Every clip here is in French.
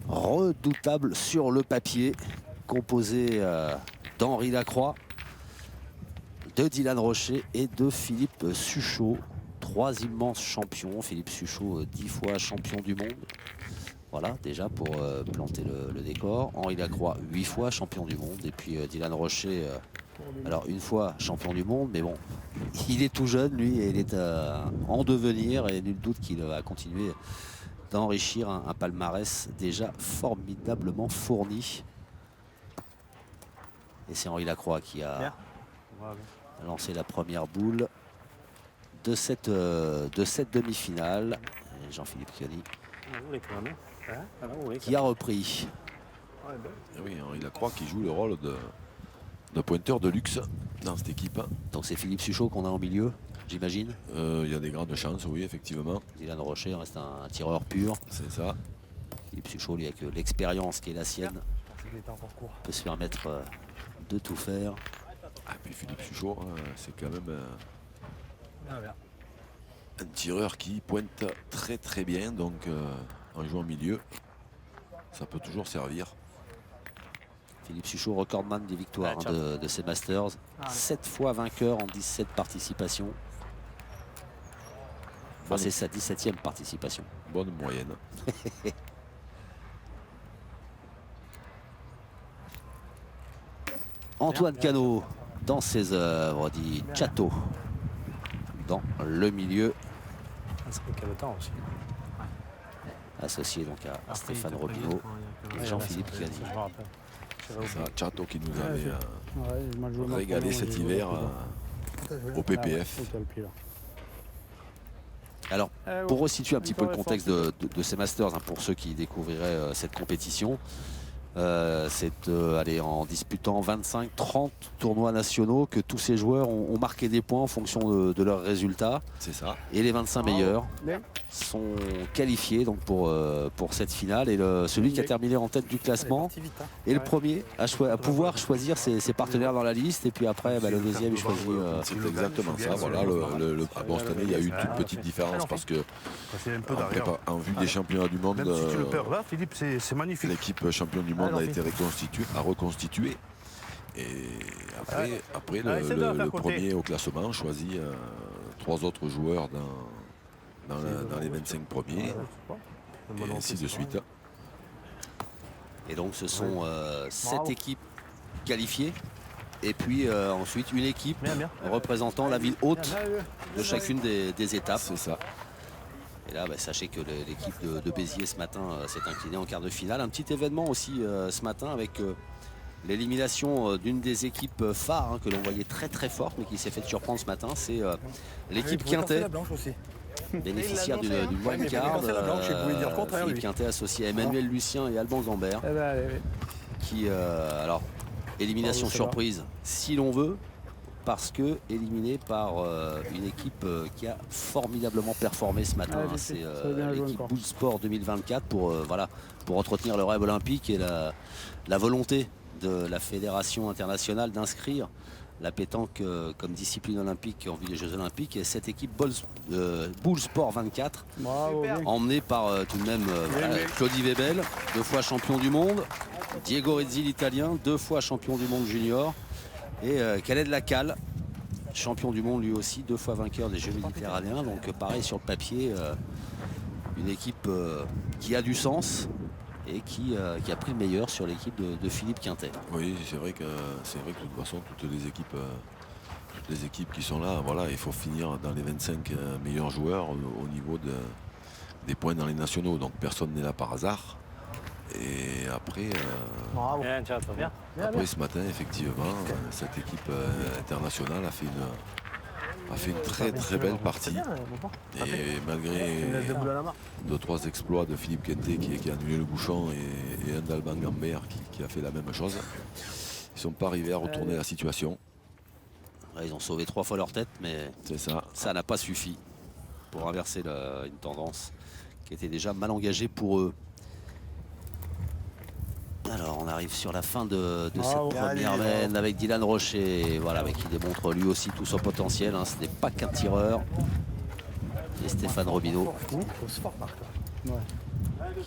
redoutable sur le papier, composé d'Henri Lacroix, de Dylan Rocher et de Philippe Suchot. 3 immenses champions. Philippe Suchot, 10 fois champion du monde. Voilà, déjà pour planter le décor. Henri Lacroix, 8 fois champion du monde. Et puis Dylan Rocher, alors 1 fois champion du monde, mais bon, il est tout jeune, lui, et il est en devenir. Et nul doute qu'il va continuer d'enrichir un palmarès déjà formidablement fourni. Et c'est Henri Lacroix qui a lancé la première boule de cette demi-finale. Jean-Philippe Kioni qui a repris. Oui, Henri Lacroix qui joue le rôle de pointeur de luxe dans cette équipe. Donc c'est Philippe Suchot qu'on a en milieu, j'imagine. Il y a des grandes chances, oui, effectivement. Dylan Rocher reste un tireur pur. C'est ça. Philippe Suchot, lui, avec l'expérience qui est la sienne, peut se permettre de tout faire. Ah, puis Philippe Suchot, c'est quand même un tireur qui pointe très très bien, donc en jouant au milieu, ça peut toujours servir. Philippe Suchot, recordman des victoires de ces Masters. 7 fois vainqueur en 17 participations. Enfin, c'est sa 17e participation. Bonne moyenne. Antoine Cano dans ses œuvres, dit Chateau. Dans le milieu. Aussi. Associé donc à Stéphane Robineau et Jean-Philippe Kioni. C'est Chateau qui nous avait régalé cet hiver au PPF. Alors, pour resituer un petit peu le contexte de ces Masters, hein, pour ceux qui découvriraient cette compétition, c'est en disputant 25-30 tournois nationaux que tous ces joueurs ont marqué des points en fonction de leurs résultats. C'est ça. Et les 25 meilleurs sont qualifiés donc pour cette finale. Et celui qui a terminé en tête du classement est le premier à pouvoir choisir ses partenaires dans la liste. Et puis après, le deuxième, il choisit. C'est exactement ça. Voilà, bon, cette année, il y a eu une toute petite différence parce que en vue des championnats du monde, même si tu le perds là, Philippe, c'est magnifique. L'équipe championne du monde a été reconstituée. Et après le premier au classement choisit 3 autres joueurs dans les 25 premiers. Et ainsi de suite. Et donc ce sont 7 équipes qualifiées. Et puis ensuite une équipe représentant la ville haute de chacune des étapes. C'est ça. Et là, sachez que l'équipe de Béziers ce matin s'est inclinée en quart de finale. Un petit événement aussi ce matin avec l'élimination d'une des équipes phares que l'on voyait très très forte mais qui s'est fait surprendre ce matin. C'est l'équipe Quintet, bénéficiaire d'une wildcard. Philippe Quintet associé à Emmanuel Lucien et Alban Gambert. Qui, alors, élimination surprise si l'on veut, parce que éliminé par une équipe qui a formidablement performé ce matin. C'est l'équipe Bull Sport 2024 pour entretenir le rêve olympique et la volonté de la Fédération internationale d'inscrire la pétanque comme discipline olympique en vue des Jeux Olympiques. Et cette équipe Bull Sport 24, emmenée par tout de même Claudie Webel, 2 fois champion du monde, Diego Rizzi l'Italien, 2 fois champion du monde junior, et Khaled Lacal, champion du monde lui aussi, 2 fois vainqueur des Jeux méditerranéens. Donc pareil sur le papier, une équipe qui a du sens et qui a pris le meilleur sur l'équipe de Philippe Quintet. Oui, c'est vrai que de toute façon toutes les équipes qui sont là, voilà, il faut finir dans les 25 meilleurs joueurs au niveau des points dans les nationaux. Donc personne n'est là par hasard. Et après, ce matin, effectivement, cette équipe internationale a fait une très très belle partie. Et malgré 2-3 exploits de Philippe Quintet qui a annulé le bouchon et un d'Alban Gambert qui a fait la même chose, ils ne sont pas arrivés à retourner la situation. Ils ont sauvé 3 fois leur tête, mais ça n'a pas suffi pour inverser une tendance qui était déjà mal engagée pour eux. Alors on arrive sur la fin de cette première veine avec Dylan Rocher, voilà, qui démontre lui aussi tout son potentiel. Ce n'est pas qu'un tireur. Et Stéphane Robineau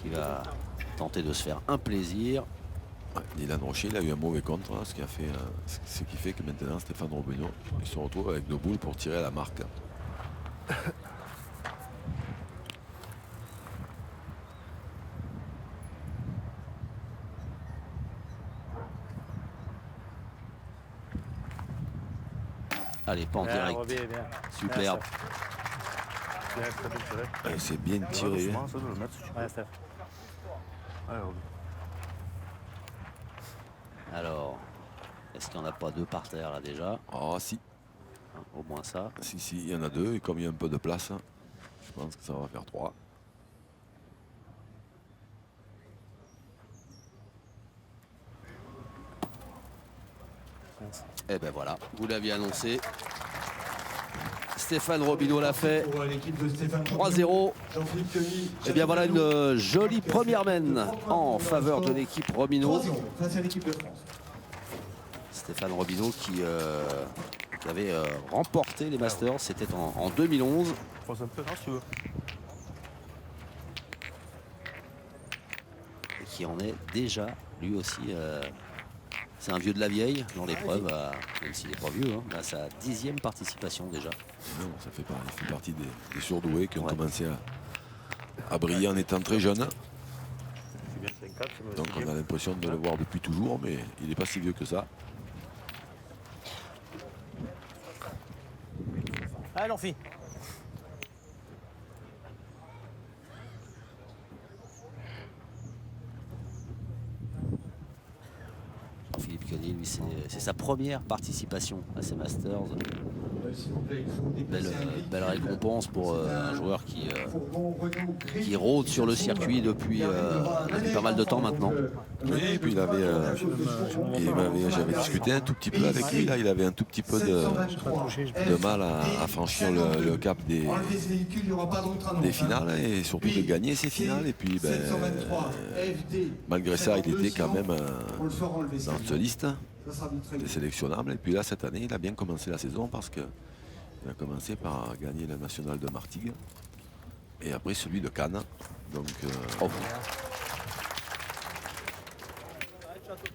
qui va tenter de se faire un plaisir. Ouais, Dylan Rocher, il a eu un mauvais contre, hein, ce qui fait que maintenant Stéphane Robinot il se retrouve avec 2 boules pour tirer à la marque. Allez, pas en Bien, direct. Roby, bien. Superbe. Bien, Bien, très bien tiré. Et c'est bien tiré. Doucement, ça doit le mettre si tu peux. Ouais, Steph. Allez, Roby. Alors, est-ce qu'il n'y en a pas 2 par terre là déjà? Ah si, Au moins ça. si, il y en a 2. Et comme il y a un peu de place, je pense que ça va faire 3. Et ben voilà, vous l'aviez annoncé. Stéphane Robineau l'a fait. 3-0. Et bien voilà une jolie première main en faveur de l'équipe Robineau. Stéphane Robineau qui avait remporté les Masters, c'était en 2011. Fonce un peu, non, si tu veux. Et qui en est déjà lui aussi. C'est un vieux de la vieille dans l'épreuve, même s'il n'est pas vieux, hein, à sa 10e participation déjà. Non, ça fait partie des surdoués qui ont Ouais. commencé à briller en étant très jeunes. C'est bien 5-4, c'est Donc on a l'impression de le voir depuis toujours, mais il n'est pas si vieux que ça. Allez, on fit. Philippe Cagnier, lui, c'est sa première participation à ces Masters. Belle récompense pour un joueur qui rôde sur le circuit depuis pas mal de temps maintenant. Oui, et puis j'avais discuté un tout petit peu avec lui. Là, il avait un tout petit peu de mal à franchir le cap des finales et surtout de gagner ces finales. Et puis, malgré ça, il était quand même dans cette liste des sélectionnables. Et puis là, cette année, il a bien commencé la saison parce qu'il a commencé par gagner le national de Martigues et après celui de Cannes. Donc,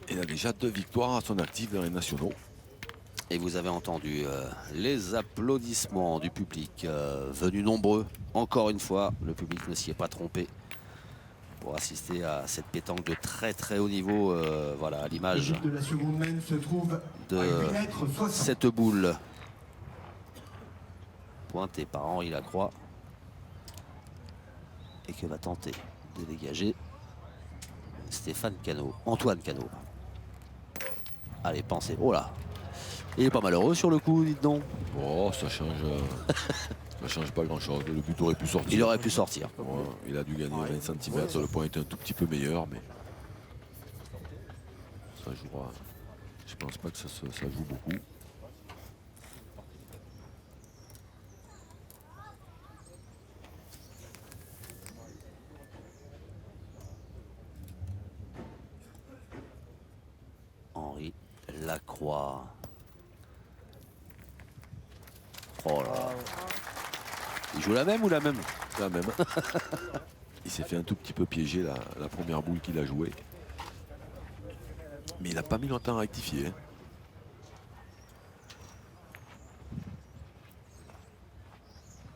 il a déjà 2 victoires à son actif dans les nationaux. Et vous avez entendu les applaudissements du public venus nombreux. Encore une fois, le public ne s'y est pas trompé pour assister à cette pétanque de très très haut niveau. Voilà, à l'image de la seconde main se trouve de à 8,60 m. cette boule pointée par Henri Lacroix et que va tenter de dégager Stéphane Cano, Antoine Cano. Allez, pensez. Oh là, il est pas malheureux sur le coup, dites donc. Oh, ça change pas grand chose. Le but aurait pu sortir. Il aurait pu sortir. Ouais, il a dû gagner 20 cm. Le point était un tout petit peu meilleur, mais ça jouera. Je pense pas que ça joue beaucoup. Henri Lacroix. Oh là. Il joue la même ou la même? La même. Il s'est fait un tout petit peu piéger la première boule qu'il a jouée. Mais il n'a pas mis longtemps à rectifier. Hein.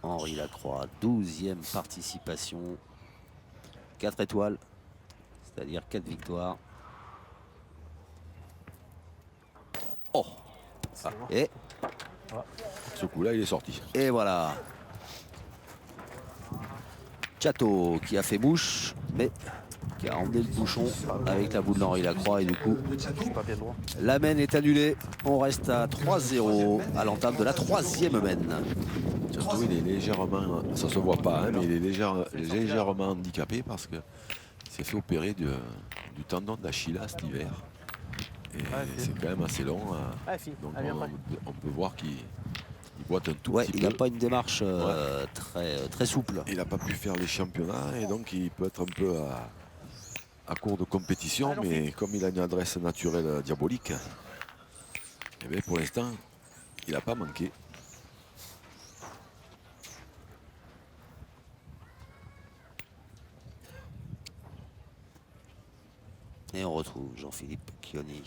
Henri Lacroix, 12e participation. 4 étoiles, c'est-à-dire 4 victoires. Oh, et Ce coup-là, il est sorti. voilà. Chateau qui a fait bouche, mais qui a emmené le bouchon avec la boule d'Henri Lacroix. Et du coup, pas bien droit. la main est annulée. On reste à 3-0 à l'entame de la 3e main. Surtout, il est légèrement, ça se voit pas, hein, mais il est légèrement handicapé parce qu'il s'est fait opérer du tendon d'Achille cet hiver. Et c'est quand même assez long. Allez, fille. Donc Allez, après. on peut voir qu'il boite un tout Ouais, petit il peu. n'a pas une démarche très souple. Il n'a pas pu faire les championnats et donc il peut être un peu à court de compétition, mais comme il a une adresse naturelle diabolique, eh bien pour l'instant, il n'a pas manqué. Et on retrouve Jean-Philippe Chioni.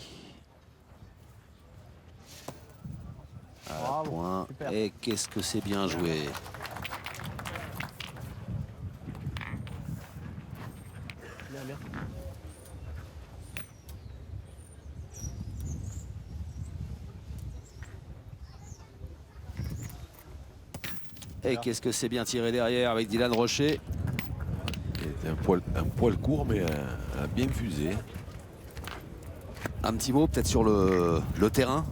À la Bravo, point. super. Et qu'est-ce que c'est bien joué. Bien, bien. Et qu'est-ce que c'est bien tiré derrière avec Dylan Rocher. Il était un poil court, mais bien fusé. Un petit mot peut-être sur le terrain,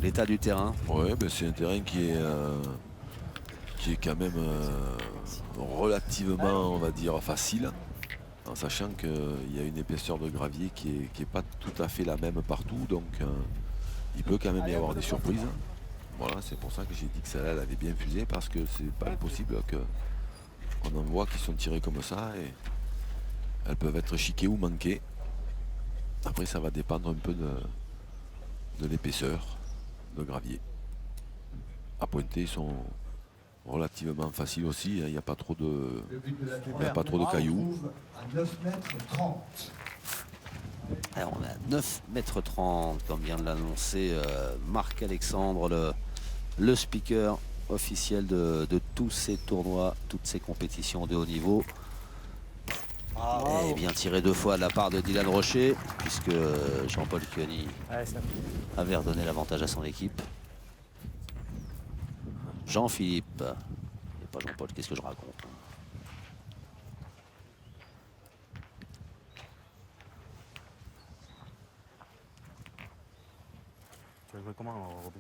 l'état du terrain. Ouais, ben c'est un terrain qui est quand même relativement, on va dire, facile, en sachant qu'il y a une épaisseur de gravier qui est pas tout à fait la même partout, donc il peut quand même y avoir des surprises. Voilà, c'est pour ça que j'ai dit que celle-là elle avait bien fusé, parce que c'est pas impossible qu'on en voit qui sont tirées comme ça et elles peuvent être chiquées ou manquées. Après, ça va dépendre un peu de l'épaisseur de gravier. À pointer, ils sont relativement faciles aussi. Il n'y a pas trop de, Le but de la il y a pas trop de cailloux. à 9 mètres 30. Alors on a 9,30 m, comme vient de l'annoncer Marc-Alexandre, le speaker officiel de tous ces tournois, toutes ces compétitions de haut niveau. Et bien tiré 2 fois de la part de Dylan Rocher, puisque Jean-Paul Chioni Allez, ça. avait redonné l'avantage à son équipe. Jean-Philippe, et pas Jean-Paul, qu'est-ce que je raconte? Tu vas jouer comment, Robin?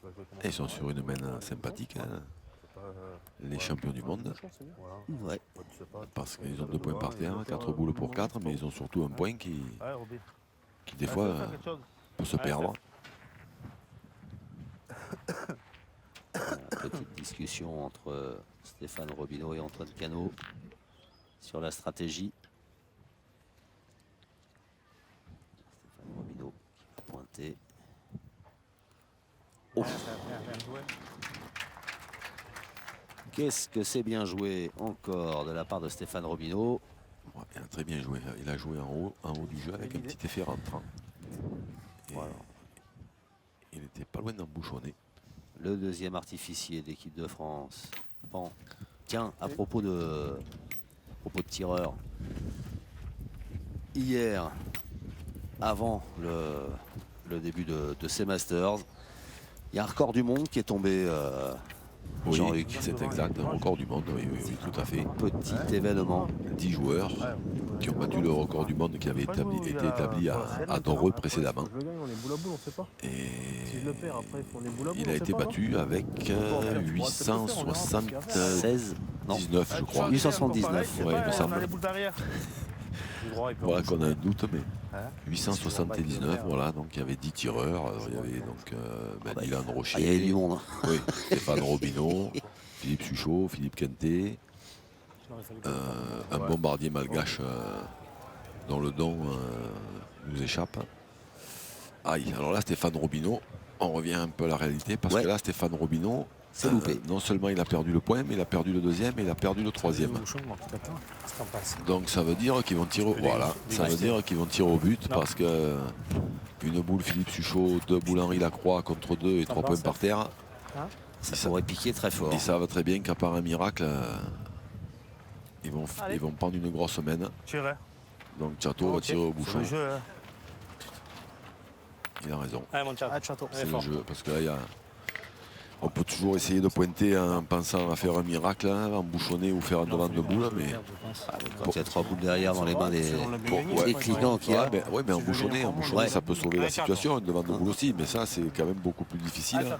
Tu vas jouer comment? Ils sont sur une main sympathique, hein, C'est pas, les champions du monde. voilà. Ouais. Ouais, tu sais pas, Parce qu'ils ont 2 points par terre, 4 boules pour 4, mais ils ont surtout un point qui Ouais, Robin. des fois peut se perdre. Petite discussion entre Stéphane Robineau et Antoine Cano sur la stratégie. Stéphane Robineau qui va pointer. Oh. Qu'est-ce que c'est bien joué encore de la part de Stéphane Robineau. Ouais, il a très bien joué. Il a joué en haut du jeu avec un petit effet rentrant. Et Voilà. il était pas loin d'embouchonner. Le deuxième artificier d'équipe de France. Bon. Tiens, à propos de tireurs. Hier, avant le début de ces Masters, il y a un record du monde qui est tombé, Oui, Jean-Luc. c'est exact, un record du monde, oui, tout à fait. Petit événement. 10 joueurs qui ont battu le record du monde qui avait été établi à Doreux précédemment. Je le gagne, on est boule à boule, on sait pas. Et Si je le perds, après, il faut les boules à boule, il on a sait été pas, battu avec 879, 16, non, je crois. 879. Ouais, il me semble. Les boules d'arrière. Du droit, il peut Voilà qu'on a un doute, mais Hein 879, voilà, donc il y avait 10 tireurs. Il y avait donc Dylan Rocher, Il y avait du monde. oui, Stéphane Robineau, Philippe Suchot, Philippe Quintet, un bombardier malgache dont le nom nous échappe. Aïe, alors là, Stéphane Robineau, on revient un peu à la réalité, parce que là, Stéphane Robineau, C'est loupé. non seulement il a perdu le point, mais il a perdu le deuxième et il a perdu le troisième. Donc ça veut dire qu'ils vont tirer au... Voilà, ça veut dire qu'ils vont tirer au but, parce que une boule Philippe Suchot, 2 boules Henri Lacroix contre 2 et 3 points par terre. Ça pourrait piquer très fort. Ils savent très bien qu'à part un miracle, ils vont prendre une grosse mène. Tirer. Donc Chateau va tirer au C'est bouchon. le jeu, hein. Il a raison. Allez, mon chat. C'est le jeu, parce que là, on peut toujours essayer de pointer en pensant à faire un miracle, hein, en bouchonner ou faire un devant de boule, mais Quand il y a 3 boules derrière dans les mains des ouais. clients qu'il y a. mais en bouchonner, Ouais. ça peut sauver la situation, un devant de boule aussi, mais ça c'est quand même beaucoup plus difficile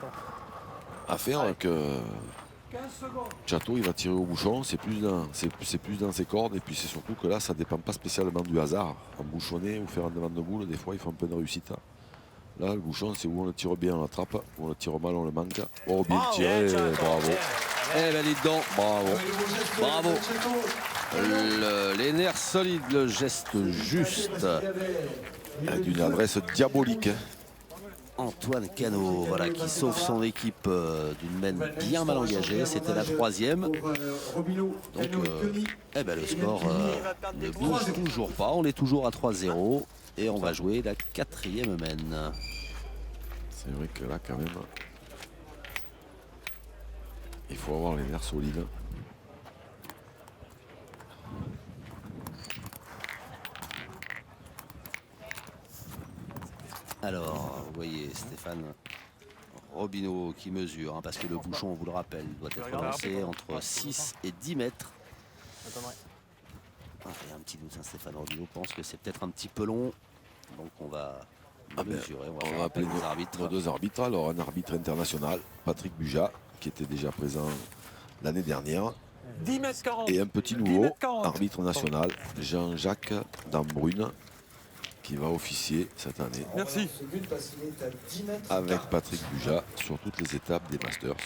à faire que Chateau. Il va tirer au bouchon, c'est plus dans ses cordes, et puis c'est surtout que là ça dépend pas spécialement du hasard. En bouchonner ou faire un devant de boule, des fois il faut un peu de réussite. Là, le bouchon, c'est où on le tire bien, on l'attrape, où on le tire mal, on le manque. Oh, bien tiré, bravo. Eh ben dites donc, bravo. Bravo. Les nerfs solides, le geste juste. D'une adresse diabolique. Antoine Cano, voilà, qui sauve son équipe d'une mène bien mal engagée. C'était la 3e. Donc, le score ne bouge toujours pas. On est toujours à 3-0 et on va jouer la 4e mène. C'est vrai que là, quand même, il faut avoir les nerfs solides. Alors, vous voyez Stéphane Robineau qui mesure, hein, parce que le bouchon, on vous le rappelle, doit être lancé entre 6 et 10 mètres. Ah, il y a un petit doute, hein, Stéphane Robineau pense que c'est peut-être un petit peu long. Donc on va mesurer, on va appeler nos 2 arbitres. Alors un arbitre international, Patrick Buja, qui était déjà présent l'année dernière. 10 mètres 40. Et un petit nouveau arbitre national, Jean-Jacques Dambrune, qui va officier cette année. Merci. Avec Patrick Buja sur toutes les étapes des Masters.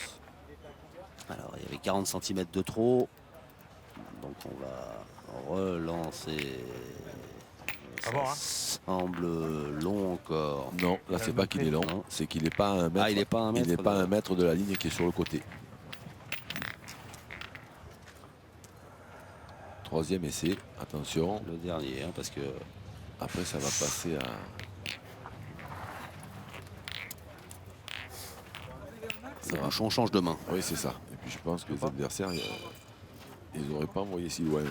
Alors il y avait 40 cm de trop. Donc on va relancer. Ça semble long encore. Non, là c'est pas qu'il est long, c'est qu'il n'est pas à 1 mètre. Ah, il n'est pas à 1 mètre. Il n'est pas à 1 mètre de la ligne qui est sur le côté. 3e essai, attention. Le dernier, hein, parce que après ça va passer à. le bouchon change de main. Oui, c'est ça. Et puis je pense que les adversaires, ils n'auraient pas envoyé si loin.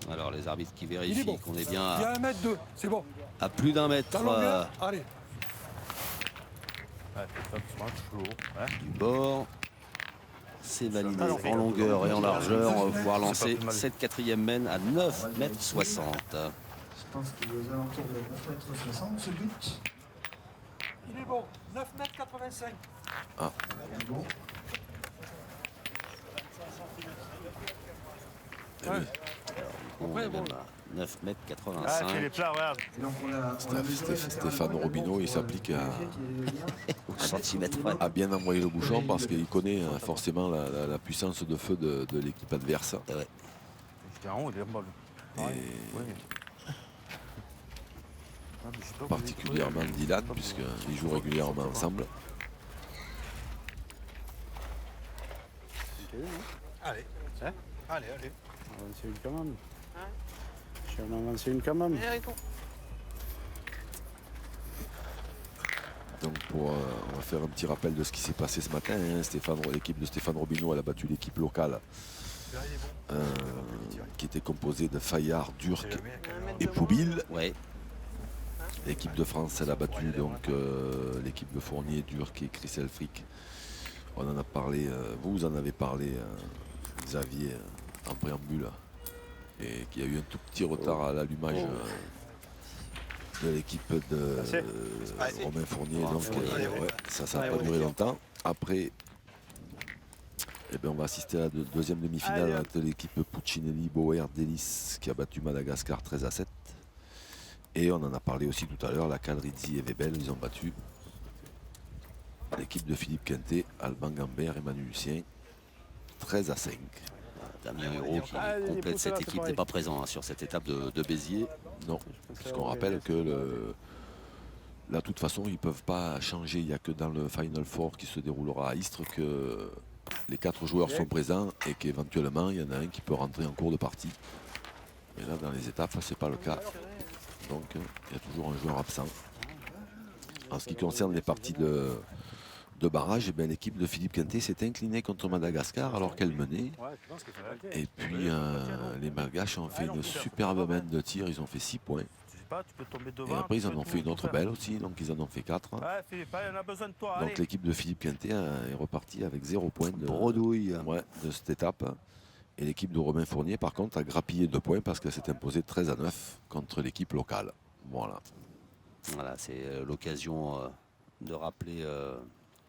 Alors les arbitres qui vérifient qu'on est bien Il y a 1 mètre 2, c'est bon. à plus d'1 mètre Ta longueur, allez. du bord. C'est validé en longueur et en largeur. On va pouvoir lancer cette 4e mène à 9,60 mètres. Je pense qu'il est aux alentours de 9,60 m ce but. Il est bon, 9 mètres 85. Ah. Bon. On est même à 9,85 mètres. Ah, c'est les plats, regarde. Donc Stéphane Robineau, il s'applique au centimètre. à bien envoyer le bouchon parce qu'il connaît forcément la puissance de feu de l'équipe adverse. Ouais. J'étais en haut, il est en bas. Particulièrement Dylan, puisqu'ils jouent régulièrement ensemble. Allez. Allez. On va lancer une quand même. Je vais en lancer une quand même. Donc on va faire un petit rappel de ce qui s'est passé ce matin. Hein. L'équipe de Stéphane Robineau, elle a battu l'équipe locale qui était composée de Fayard, Durk et Poubil. Ouais. L'équipe de France, elle a battu donc l'équipe de Fournier, Durk et Chris Elfric. On en a parlé, vous en avez parlé, Xavier, en préambule. Et qu'il y a eu un tout petit retard à l'allumage de l'équipe de Romain Fournier. Donc ça n'a pas duré longtemps. Après, on va assister à la deuxième demi-finale de l'équipe Puccinelli Bauer Delis qui a battu Madagascar 13-7. Et on en a parlé aussi tout à l'heure, la Calrizi et Webel, ils ont battu l'équipe de Philippe Quintet, Alban Gambert et Manu Lucien 13-5. Damien Hérault qui complète cette équipe n'est pas présent sur cette étape de Béziers. Non, puisqu'on rappelle que là, de toute façon, ils ne peuvent pas changer. Il n'y a que dans le Final Four qui se déroulera à Istres que les 4 joueurs sont présents et qu'éventuellement, il y en a un qui peut rentrer en cours de partie. Mais là, dans les étapes, ce n'est pas le cas. Donc, il y a toujours un joueur absent. En ce qui concerne les parties de barrage, l'équipe de Philippe Quintet s'est inclinée contre Madagascar alors qu'elle menait. Et puis les Malgaches ont fait une superbe mène de tir, ils ont fait 6 points. Et après ils en ont fait une autre belle aussi, donc ils en ont fait 4. Donc l'équipe de Philippe Quintet est repartie avec 0 points de bredouille de cette étape. Et l'équipe de Romain Fournier par contre a grappillé 2 points parce qu'elle s'est imposée 13-9 contre l'équipe locale. Voilà, c'est l'occasion de rappeler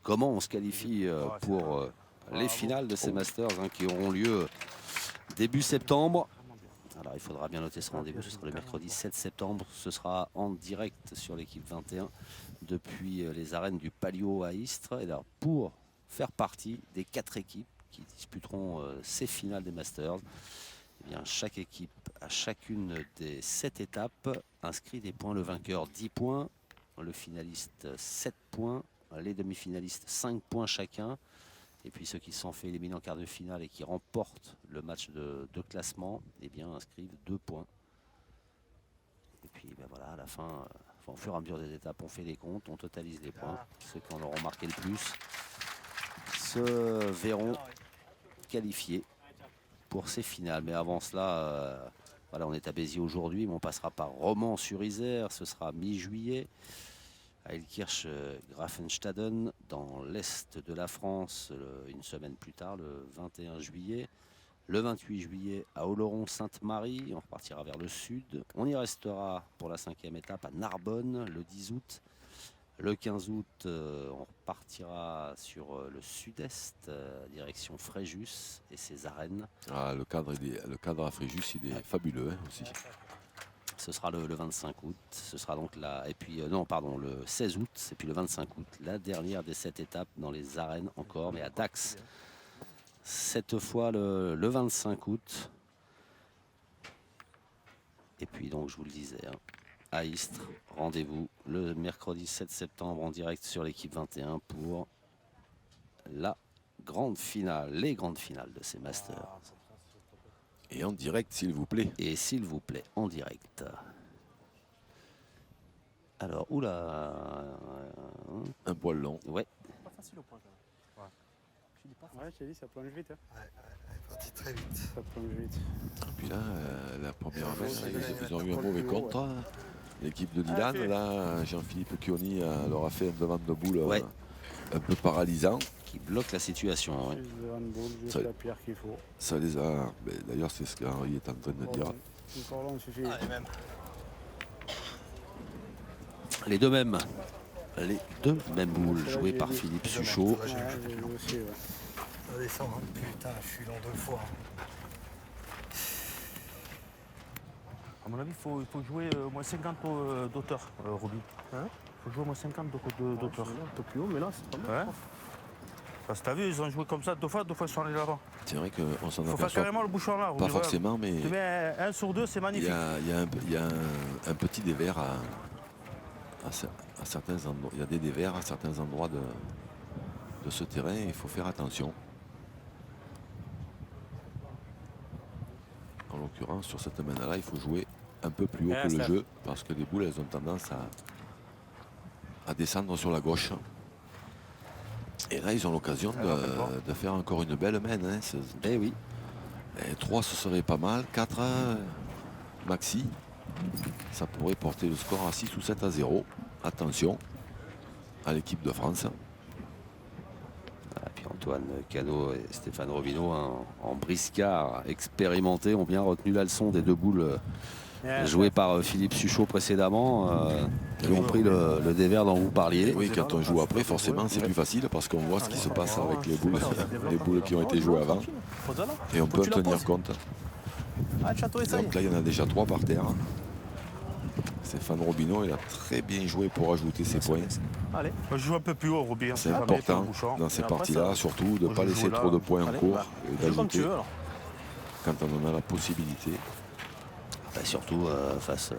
comment on se qualifie pour les finales de ces Masters qui auront lieu début septembre. Alors il faudra bien noter ce rendez-vous, ce sera le mercredi 7 septembre. Ce sera en direct sur l'équipe 21 depuis les arènes du Palio à Istres. Et alors pour faire partie des 4 équipes qui disputeront ces finales des Masters, eh bien, chaque équipe à chacune des 7 étapes inscrit des points. Le vainqueur 10 points Le finaliste 7 points. Les demi-finalistes 5 points chacun. Et puis ceux qui se sont fait éliminer en quart de finale et qui remportent le match de classement, eh bien inscrivent 2 points. Et puis ben voilà, à la fin, au fur et à mesure des étapes, on fait les comptes, on totalise les points. Ceux qui en auront marqué le plus se verront qualifiés pour ces finales. Mais avant cela, voilà, on est à Béziers aujourd'hui, mais on passera par Romans-sur-Isère, ce sera mi-juillet. À Ilkirch Grafenstaden, dans l'est de la France, une semaine plus tard, le 21 juillet. Le 28 juillet à Oloron-Sainte-Marie, on repartira vers le sud. On y restera pour la 5e étape à Narbonne le 10 août. Le 15 août, on repartira sur le sud-est, direction Fréjus et ses arènes. Ah, le cadre à Fréjus, il est fabuleux hein, aussi. Ce sera le 25 août, ce sera donc là, et puis le 16 août, et puis le 25 août, la dernière des 7 étapes dans les arènes encore, mais à Dax. Cette fois le 25 août. Et puis donc je vous le disais, hein, à Istres, rendez-vous le mercredi 7 septembre en direct sur l'équipe 21 pour la grande finale, les grandes finales de ces Masters. Et en direct, s'il vous plaît. Et s'il vous plaît, en direct. Alors, oula. Un poil long. Ouais. Pas facile au point quand même. Ouais, je t'ai dit, ça plonge vite. Hein. Elle est partie très vite. Ça plonge vite. Et puis là, la première Ouais, mène, ouais, ils ont eu un ouais. mauvais contre. Hein. L'équipe de Dylan, fait. là, Jean-Philippe Chioni leur a fait un devant de boule Ouais. un peu paralysant. Qui bloque la situation. Ouais. Juste devant le boule, juste Ça- la pierre qu'il faut. Ça les a. D'ailleurs, c'est ce qu'Henri est en train de dire. Encore là, on suffit. Allez, même. Les deux mêmes. Les deux mêmes boules Celle-là, jouées j'ai par vu. Philippe Deux mêmes. Suchot. Ouais, Ouais, j'ai vu aussi, ouais. Ça descend. Hein. Putain, je suis long 2 fois. À mon avis, il faut jouer au moins 50 d'auteur, Roby. Hein Il faut jouer au moins 50 d'auteur. Un peu plus haut, mais là, c'est pas mal. Ouais. Parce que t'as vu, ils ont joué comme ça 2 fois ils sont allés là-bas. C'est vrai qu'on s'en Il faut faire aperçoit carrément le bouchon là. Roby, pas voilà. forcément, mais Tu mets 1 sur 2, c'est il magnifique. y a un petit dévers à certains endroits. Il y a des dévers à certains endroits de ce terrain. Il faut faire attention. En l'occurrence, sur cette main-là, il faut jouer un peu plus haut que le Steph. jeu parce que les boules, elles ont tendance à descendre sur la gauche. Et là, ils ont l'occasion de faire encore une belle main. Hein. Eh oui. 3, ce serait pas mal. 4, maxi. Ça pourrait porter le score à 6 ou 7 à 0. Attention à l'équipe de France. Et puis Antoine Cano et Stéphane Robineau, hein, en briscard expérimenté, ont bien retenu la leçon des deux boules jouées par Philippe Suchot précédemment, qui ont pris le dévers dont vous parliez. Oui, quand on joue après, forcément, c'est plus facile parce qu'on voit ce qui se passe avec les boules qui ont été jouées avant. Et on peut en tenir compte. Ah, le château est ça y est. Donc là, il y en a déjà 3 par terre. Stéphane Robineau, il a très bien joué pour ajouter ses points. Allez. Moi, je joue un peu plus haut, Roby. C'est important dans ces parties-là, surtout de ne pas laisser trop de points en cours et d'ajouter quand on en a la possibilité. Bah, surtout face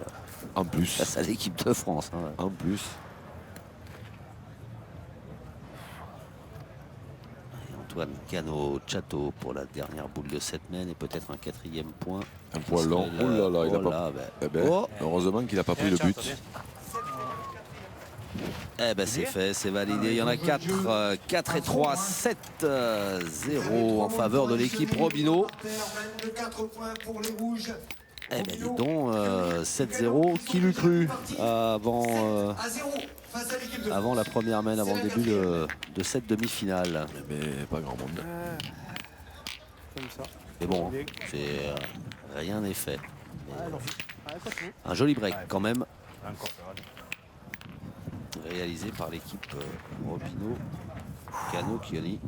En plus, à l'équipe de France. Hein. en plus, Et Antoine Cano Chateau pour la dernière boule de cette mène et peut-être un 4e point. un poil long. Oh là là, il a pas... Eh ben, Oh. heureusement qu'il n'a pas pris le but. Eh ben c'est fait, c'est validé. Il y en a 4, 4 et 3, 7, 0 en faveur de l'équipe Robineau. 4 points pour les rouges. Eh ben dis donc, 7-0, qui l'eût cru avant, À 0 face à l'équipe de avant la première mène, avant le début de cette demi-finale. Mais pas grand monde. Comme ça. Mais bon, c'est, rien n'est fait. Un joli break quand même, Encore. réalisé par l'équipe Robineau, Cano, Chioni.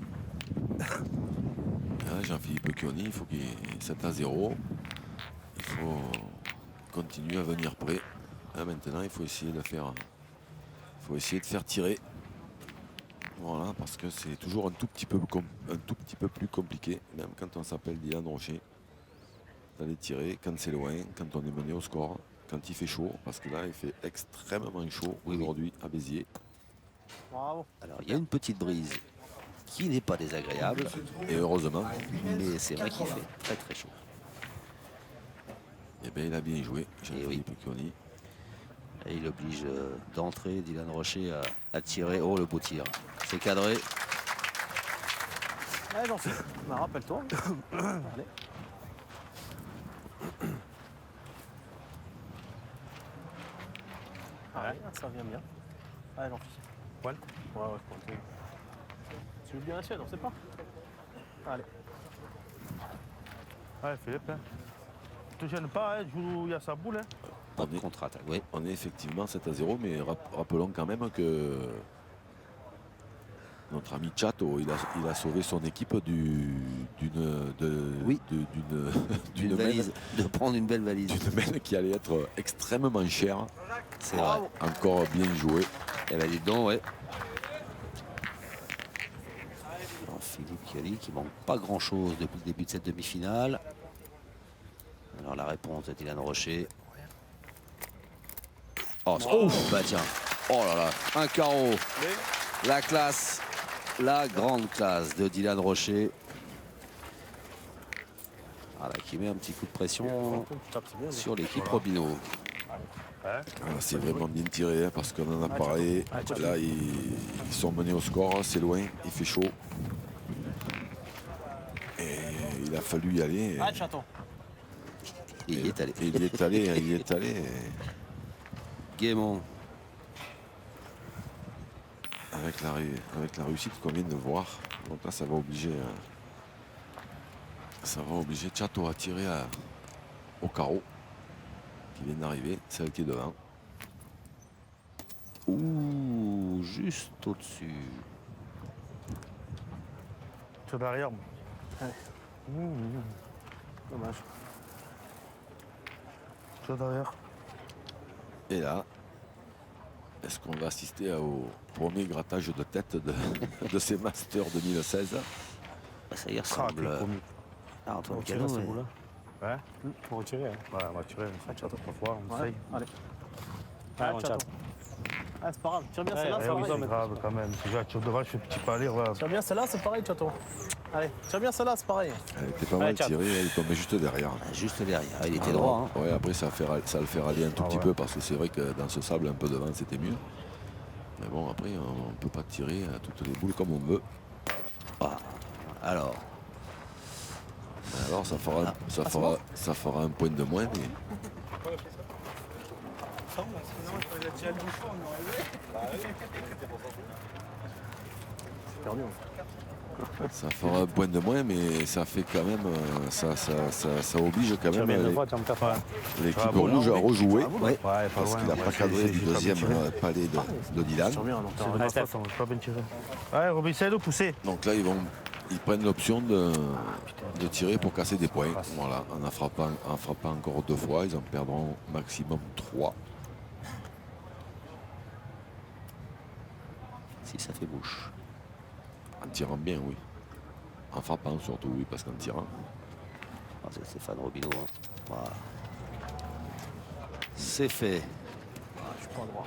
Ah, Jean-Philippe Chioni, il faut qu'il y ait 7 à 0. Il faut continuer à venir près. Là, maintenant, il faut essayer de faire tirer. Voilà, parce que c'est toujours un tout petit peu plus compliqué, même quand on s'appelle Dylan Rocher, d'aller tirer quand c'est loin, quand on est mené au score. quand il fait chaud, parce que là il fait extrêmement chaud aujourd'hui à Béziers. Bravo. Alors il y a une petite brise qui n'est pas désagréable, Et heureusement, mais c'est vrai qu'il fait très très chaud. eh bien, il a bien joué, Jean-Philippe oui. Piccioni. Et il oblige d'entrer Dylan Rocher à tirer. Oh, le beau tir. C'est cadré. Allez, j'en suis. Bah, rappelle-toi. Allez. Allez, ça vient bien. Allez, j'en suis. Pointe. Ouais, pointe. Tu veux bien la tienne, on sait pas. Allez. Ouais, Philippe. Hein. Te gêne pas, hein, joue, il y a sa boule. Hein. Pas de contre-attaque. Oui. On est effectivement 7-0, mais rappelons quand même que notre ami Chato, il a sauvé son équipe d'une Valise. De prendre une belle valise. d'une mène qui allait être extrêmement chère. C'est vrai. Encore bien joué. Eh ben dis donc, ouais. Alors, Philippe Chiali qui manque pas grand-chose depuis le début de cette demi-finale. Alors la réponse de Dylan Rocher. Oh, bah tiens. Oh là là, un carreau. La classe, la grande classe de Dylan Rocher. Voilà, qui met un petit coup de pression sur l'équipe Robineau. C'est vraiment bien tiré hein, parce qu'on en a parlé. Là, ils sont menés au score, c'est loin, il fait chaud. Et il a fallu y aller. Ah, chaton. Il y est allé. Il y est allé, il y est allé. Guémon. Avec la réussite qu'on vient de voir. Donc là, ça va obliger Chato à tirer au carreau qui vient d'arriver, celle qui est devant. Ouh, juste au-dessus. Tu es derrière. Dommage. Tu es derrière. Et là, est-ce qu'on va assister au premier grattage de tête de ces Masters 2016? Bah, ça y ressemble. Ah, Antoine Tirer Cano, ce ouais. bout-là. Ouais. Pour retirer. Hein. Ouais, on va tirer. Ça tire trois fois, on Ouais. essaye. Allez. Allez, chaton. Ah, c'est pas grave. Tire bien celle-là, Eh c'est oui, pareil. c'est grave quand même. Si je tire devant, je fais petit pas aller. Voilà. Tire bien celle-là, c'est pareil, chaton. Allez, tire bien celle-là, c'est pareil. Elle était pas mal Chato. tirée, elle est tombée juste derrière. Ah, juste derrière. Ah, il était droit. Hein. Ouais, après ça va le faire aller un tout petit peu parce que c'est vrai que dans ce sable un peu devant c'était mieux. Mais bon, après on peut pas tirer à toutes les boules comme on veut. Ah, alors, Alors ça fera un point de moins. Mais Perdu. ça fera un point de moins, mais ça fait quand même ça oblige quand Tire même bien deux fois, tiens, tape. l'équipe Ah, bon, rouge à rejouer. ouais. Ouais, pas Parce loin. qu'il n'a pas cadré du deuxième palais de Dylan. Tire bien, donc C'est t'as de un ma step. faute, on va pas bien tirer. Ouais, Robin, essaye de pousser. Donc là ils prennent l'option de tirer pour casser des points. Voilà, en frappant encore 2 fois, ils en perdront maximum 3. Si ça fait bouche. En tirant bien, oui. En frappant surtout, oui, parce qu'en tirant. Ah, c'est Stéphane Robineau. Hein. Voilà. C'est fait. Je suis pas droit.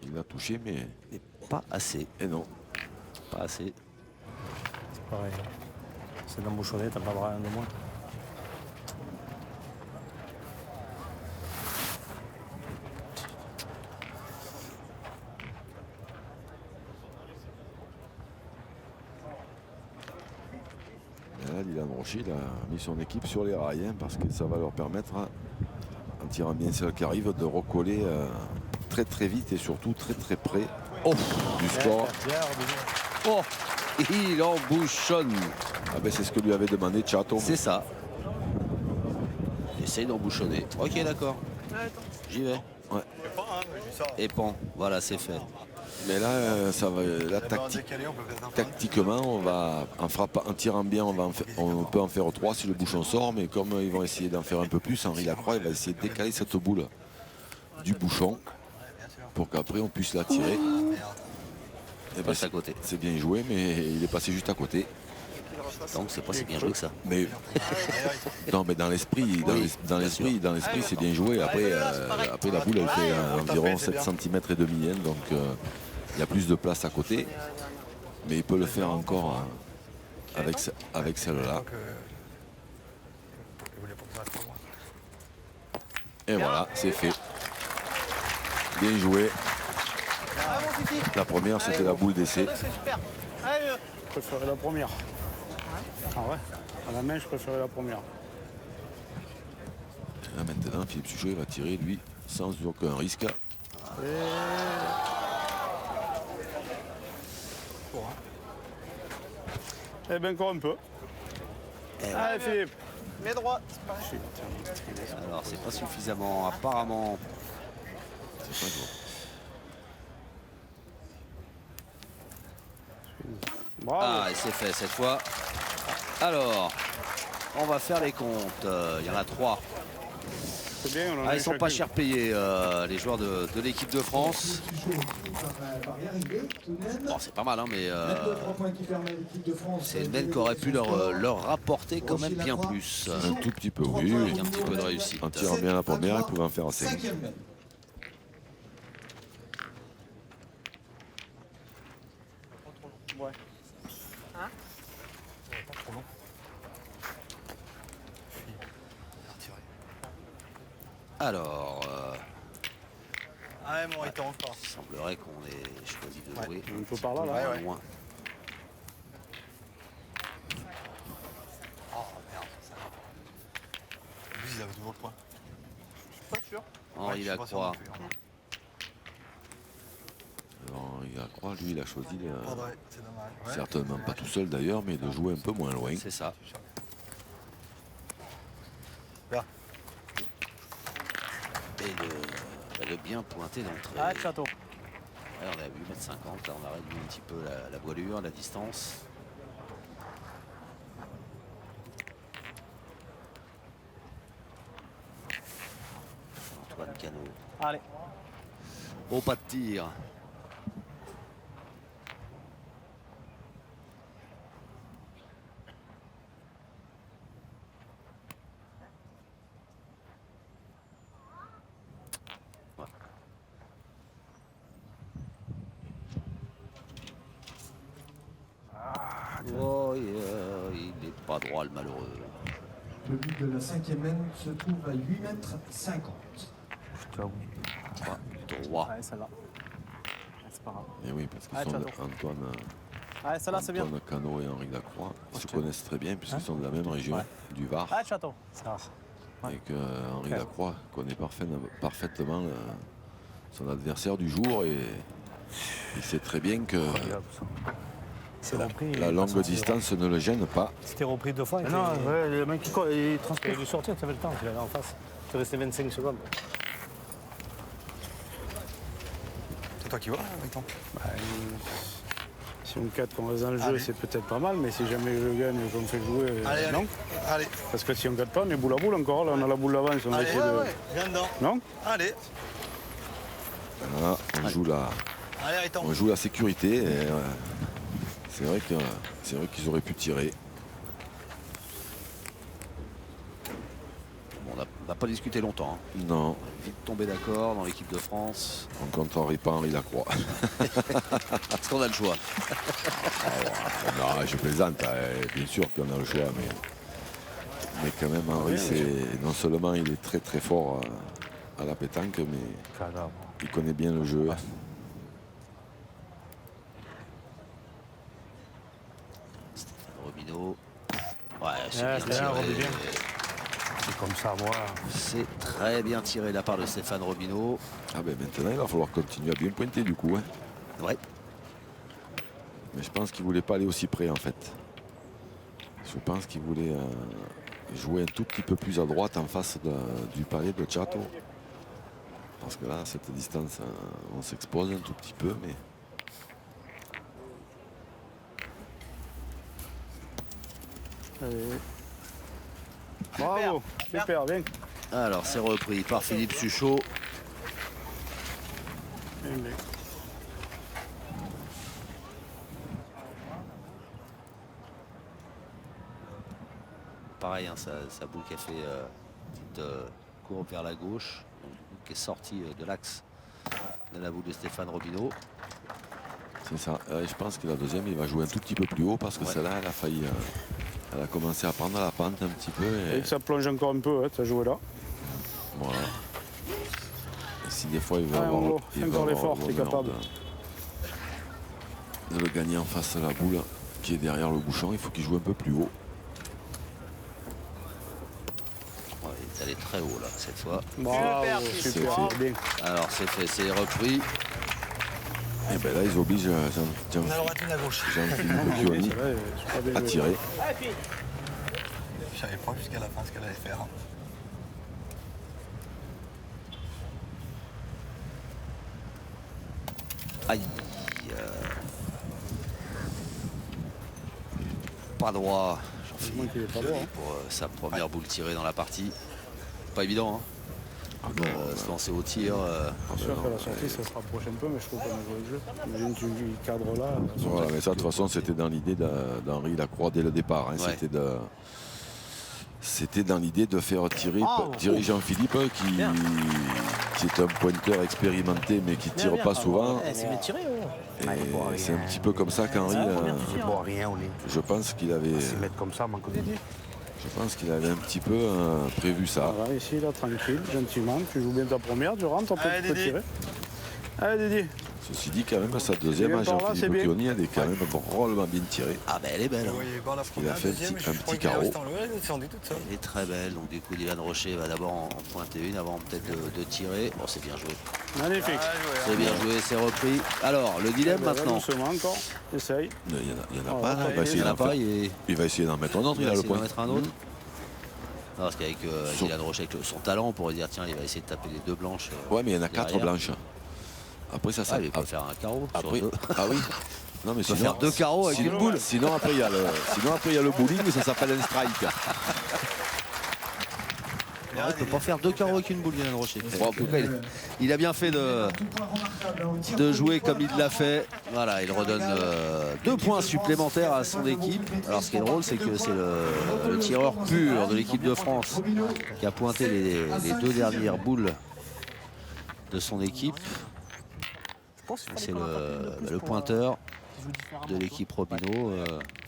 Il a touché, mais. Mais pas assez. Et non. Pas assez. C'est pareil. C'est d'embouchonner, t'as pas rien de moins. Et là, Dylan Rocher, il a mis son équipe sur les rails, hein, parce que ça va leur permettre, en tirant bien celle qui arrive, de recoller très très vite et surtout très très près du score. Oh, il embouchonne. Ah ben, c'est ce que lui avait demandé Chato. C'est ça. Essaye d'embouchonner. Ok, d'accord. J'y vais. Ouais. Et pan. Voilà, c'est fait. Mais là, tactiquement, on va en tirant bien, on peut en faire 3 si le bouchon sort, mais comme ils vont essayer d'en faire un peu plus, Henri Lacroix il va essayer de décaler cette boule du bouchon pour qu'après on puisse la tirer. Et ben, Passe à côté. c'est bien joué, mais il est passé juste à côté. Donc c'est pas si bien joué que ça. Mais non, mais dans l'esprit, dans l'esprit, c'est bien joué. Après, après la boule, elle fait environ 7 cm et demi, hein, donc il y a plus de place à côté. Mais il peut le faire encore avec celle-là. Et voilà, c'est fait. Bien joué. La première, c'était la boule d'essai. Je préférais la première. Ah ouais, à la main, je préférais la première. Là, maintenant, Philippe Suchot va tirer, lui, sans aucun risque. Eh bien, encore un peu. Allez, Philippe. Mets droit. Alors c'est pas suffisamment apparemment. C'est pas joué. Bravo. Ah, et c'est fait cette fois. Alors, on va faire les comptes. Il y en a 3. C'est bien, on en a Ah, ils sont pas chacune. chers payés, les joueurs de l'équipe de France. Bon, c'est pas mal, hein, mais c'est une belle qui aurait pu leur rapporter quand même bien plus. Un tout petit peu, oui. Avec un petit peu de réussite. En tirant bien la première, il pouvait en faire 5. Ouais. Alors, Ah ouais, bon, il était encore. il semblerait qu'on ait choisi de jouer Un peu par là, là. moins loin. Oh merde, ça va. Lui, il avait toujours le point. Pas sûr. Henri Je suis pas sûr Lacroix. non plus, hein. Alors, il a croix, lui, il a choisi, Ouais, c'est dommage. Ouais. certainement pas tout seul d'ailleurs, mais de jouer un peu moins loin. C'est ça. Là. Et le bien pointé d'entrée. Ah, château. Ouais, on a 8,50 m, là on a réduit un petit peu la voilure, la distance. Antoine Cano. Allez. Au pas de tir. Ouais. Oh, il n'est pas droit le malheureux. Le but de la 5e mène se trouve à 8,50 m. Droit. Ouais, celle-là. C'est pas grave. Et oui, parce que Ah, sont j'adore. Antoine, Ouais, celle-là, c'est bien. Antoine Cano et Henri Lacroix, ils se tiens. connaissent très bien puisqu'ils Hein sont de la même région, Ouais. du Var. Ah, château. Ça va. Et que Henri Ok. Lacroix connaît parfaitement son adversaire du jour et il sait très bien que C'est repris. la longue distance ne le gêne pas. C'était repris 2 fois. Ah non, ouais, le mec il transpire. Il a dû sortir, tu avais le temps, tu l'avais en face. Tu restais 25 secondes. C'est toi qui vois, avec ton. Si on 4 qu'on reste dans le jeu, Allez. c'est peut-être pas mal, mais si jamais je gagne et qu'on me fait jouer, Allez, non. allez. Parce que si on ne gagne pas, on est boule à boule encore. Là, on a la boule d'avance, on va Allez, essayer de. viens dedans. Non. Allez, Voilà, allez, Riton. on joue la sécurité. Et, c'est vrai qu'ils auraient pu tirer. Bon, on n'a pas discuté longtemps. Hein. Non, Vite tombé d'accord dans l'équipe de France. on ne contrarie pas Henri Lacroix. Parce qu'on a le choix. Non, je plaisante, bien sûr qu'on a le choix, mais quand même Henri, non seulement il est très très fort à la pétanque, mais il connaît bien le jeu. Stéphane Robineau. Ouais, c'est Ouais, bien c'est bien, tiré. Robineau. C'est comme ça, moi. C'est très bien tiré de la part de Stéphane Robineau. Ah ben maintenant il va falloir continuer à bien pointer du coup. Hein. Ouais. Mais je pense qu'il voulait pas aller aussi près en fait. Je pense qu'il voulait jouer un tout petit peu plus à droite en face du palais de Chateau. Parce que là, à cette distance, on s'expose un tout petit peu, mais Bravo, super, bien. Alors, c'est repris par Philippe Suchot. Bien, bien. pareil, hein, sa boule qui a fait petite courbe vers la gauche, donc, du coup, qui est sortie de l'axe de la boule de Stéphane Robineau. C'est ça. Je pense que la deuxième, il va jouer un tout petit peu plus haut parce que celle-là, elle a failli. Elle a commencé à prendre la pente un petit peu. Et que ça plonge encore un peu, tu as joué là. Voilà. Et si des fois il veut Ouais, avoir, Mongo, il fais veut encore avoir l'effort, t'es l'honneur capable. de le gagner en face de la boule qui est derrière le bouchon, il faut qu'il joue un peu plus haut. Ouais, il est allé très haut là cette fois. Bravo, C'est super, fait. bien. Alors c'est fait, c'est repris. Et bien là, ils obligent On a le raté à gauche. Jean-Philippe Chioni C'est vrai, c'est pas bien à joué. tirer. Je savais pas jusqu'à la fin ce qu'elle allait faire. Aïe. Pas droit. Moi qui l'ai pas droit, hein. Pour sa première boule tirée dans la partie. Pas évident, hein. Se lancer au tir. C'est sûr qu'à la sortie, ça se rapproche un peu, mais je trouve qu'on a joué le jeu. Imagine, tu cadres là. Voilà, mais ça, de toute façon, c'était dans l'idée d'Henri Lacroix dès le départ. Hein. Ouais. C'était dans l'idée de faire tirer Jean-Philippe, qui est un pointeur expérimenté, mais qui ne tire pas souvent. C'est bien tiré. Et c'est un petit peu comme ça qu'Henri, C'est bon, rien, on est. je pense qu'il avait, Se mettre comme ça, manque de dit. un petit peu prévu ça. Voilà, ici, là, tranquille, gentiment. Tu joues bien ta première, tu rentres, après tu peux tirer. Allez, Didier. Ceci dit, quand même, sa deuxième, Bien par là, c'est Jean-Philippe bien. Chioni, elle est quand même drôlement bien tirée. Ah ben elle est belle. Vous Hein. voyez pas la qu'il a première, fait un deuxième, petit- je un crois petit qu'il est carreau. resté en haut, elle est descendue toute seule. Elle est très belle. Donc du coup Dylan Rocher va d'abord en pointer une avant peut-être de tirer. Bon c'est bien joué. Magnifique. C'est bien joué, c'est repris. Alors le dilemme Ben, maintenant. doucement encore. Essaye. Il n'y en a Oh, pas, là. il Il va Il essayer n'y en a d'en pas, faire- il il va essayer d'en mettre un autre, il a le essayer d'en point. mettre un autre. Non, parce qu'avec Son- Dylan Rocher, avec son talent, on pourrait dire tiens il va essayer de taper les deux blanches. Ouais, mais il y en a 4 derrière. blanches. Après, ça, Ah, il peut faire un carreau sur Après, deux. ah oui. Non, mais Il peut faire deux carreaux avec une boule. Sinon, après, il y a le bowling, mais ça s'appelle un strike. Non, il peut pas faire deux carreaux avec une boule, Dylan Rocher. Bon, en tout cas, il a bien fait de jouer comme il l'a fait. Voilà, il redonne 2 points supplémentaires à son équipe. Alors, ce qui est drôle, c'est que c'est le tireur pur de l'équipe de France qui a pointé les 2 dernières boules de son équipe. C'est le pointeur de l'équipe Robineau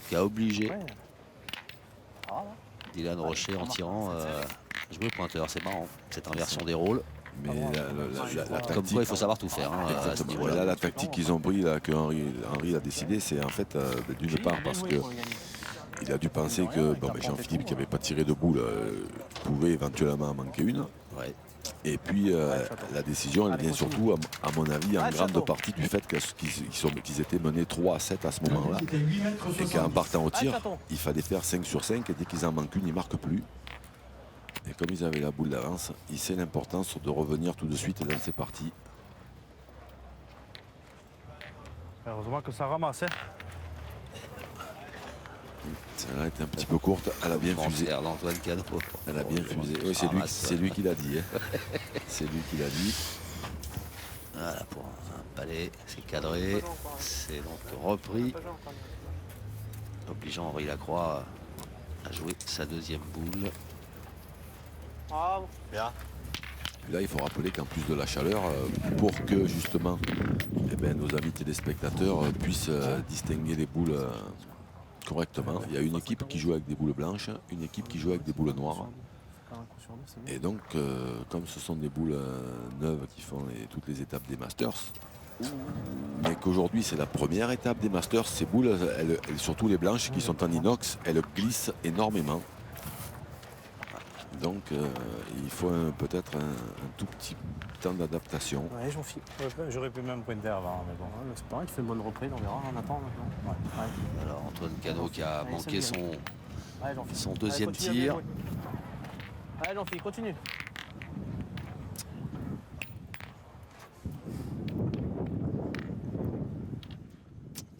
qui a obligé Dylan Rocher en tirant à jouer pointeur. C'est marrant, cette inversion des rôles. Mais la Comme tactique, quoi, il faut savoir tout faire hein, à ce exactement. niveau-là. Là, la tactique qu'ils ont pris, là, que Henri a décidé, c'est en fait d'une part parce que il a dû penser que Jean-Philippe, qui n'avait pas tiré de boule, pouvait éventuellement en manquer une. Ouais. Et puis la décision, elle vient surtout, à mon avis, en grande partie du fait qu'ils étaient menés 3-7 à ce moment-là. Et qu'en partant au tir, il fallait faire 5 sur 5 et dès qu'ils en manquent une, ils ne marquent plus. Et comme ils avaient la boule d'avance, il sait l'importance de revenir tout de suite dans ces parties. Heureusement que ça ramasse. Hein. Celle-là était un petit peu courte, elle a bien fusé. Transfert d'Antoine Cano. Elle a bien fusé. Oui, c'est lui qui l'a dit. Hein. C'est lui qui l'a dit. Voilà, pour un palais, c'est cadré. C'est donc repris. Obligeant Henri Lacroix à jouer sa deuxième boule. Bien. Puis là, il faut rappeler qu'en plus de la chaleur, pour que justement nos amis téléspectateurs puissent distinguer les boules correctement, il y a une équipe qui joue avec des boules blanches, une équipe qui joue avec des boules noires. Et donc, comme ce sont des boules neuves qui font toutes les étapes des Masters, mais qu'aujourd'hui c'est la première étape des Masters, ces boules, surtout les blanches qui sont en inox, elles glissent énormément. Donc il faut peut-être un tout petit temps d'adaptation. Ouais, j'aurais pu même pointer avant, mais bon, c'est pareil, tu fais une bonne reprise, on verra, on attend maintenant. Ouais. Alors Antoine Cano qui a manqué son Jean-Philippe. deuxième Allez, continue à tir. bien jouer. Allez Jean-Philippe, continue.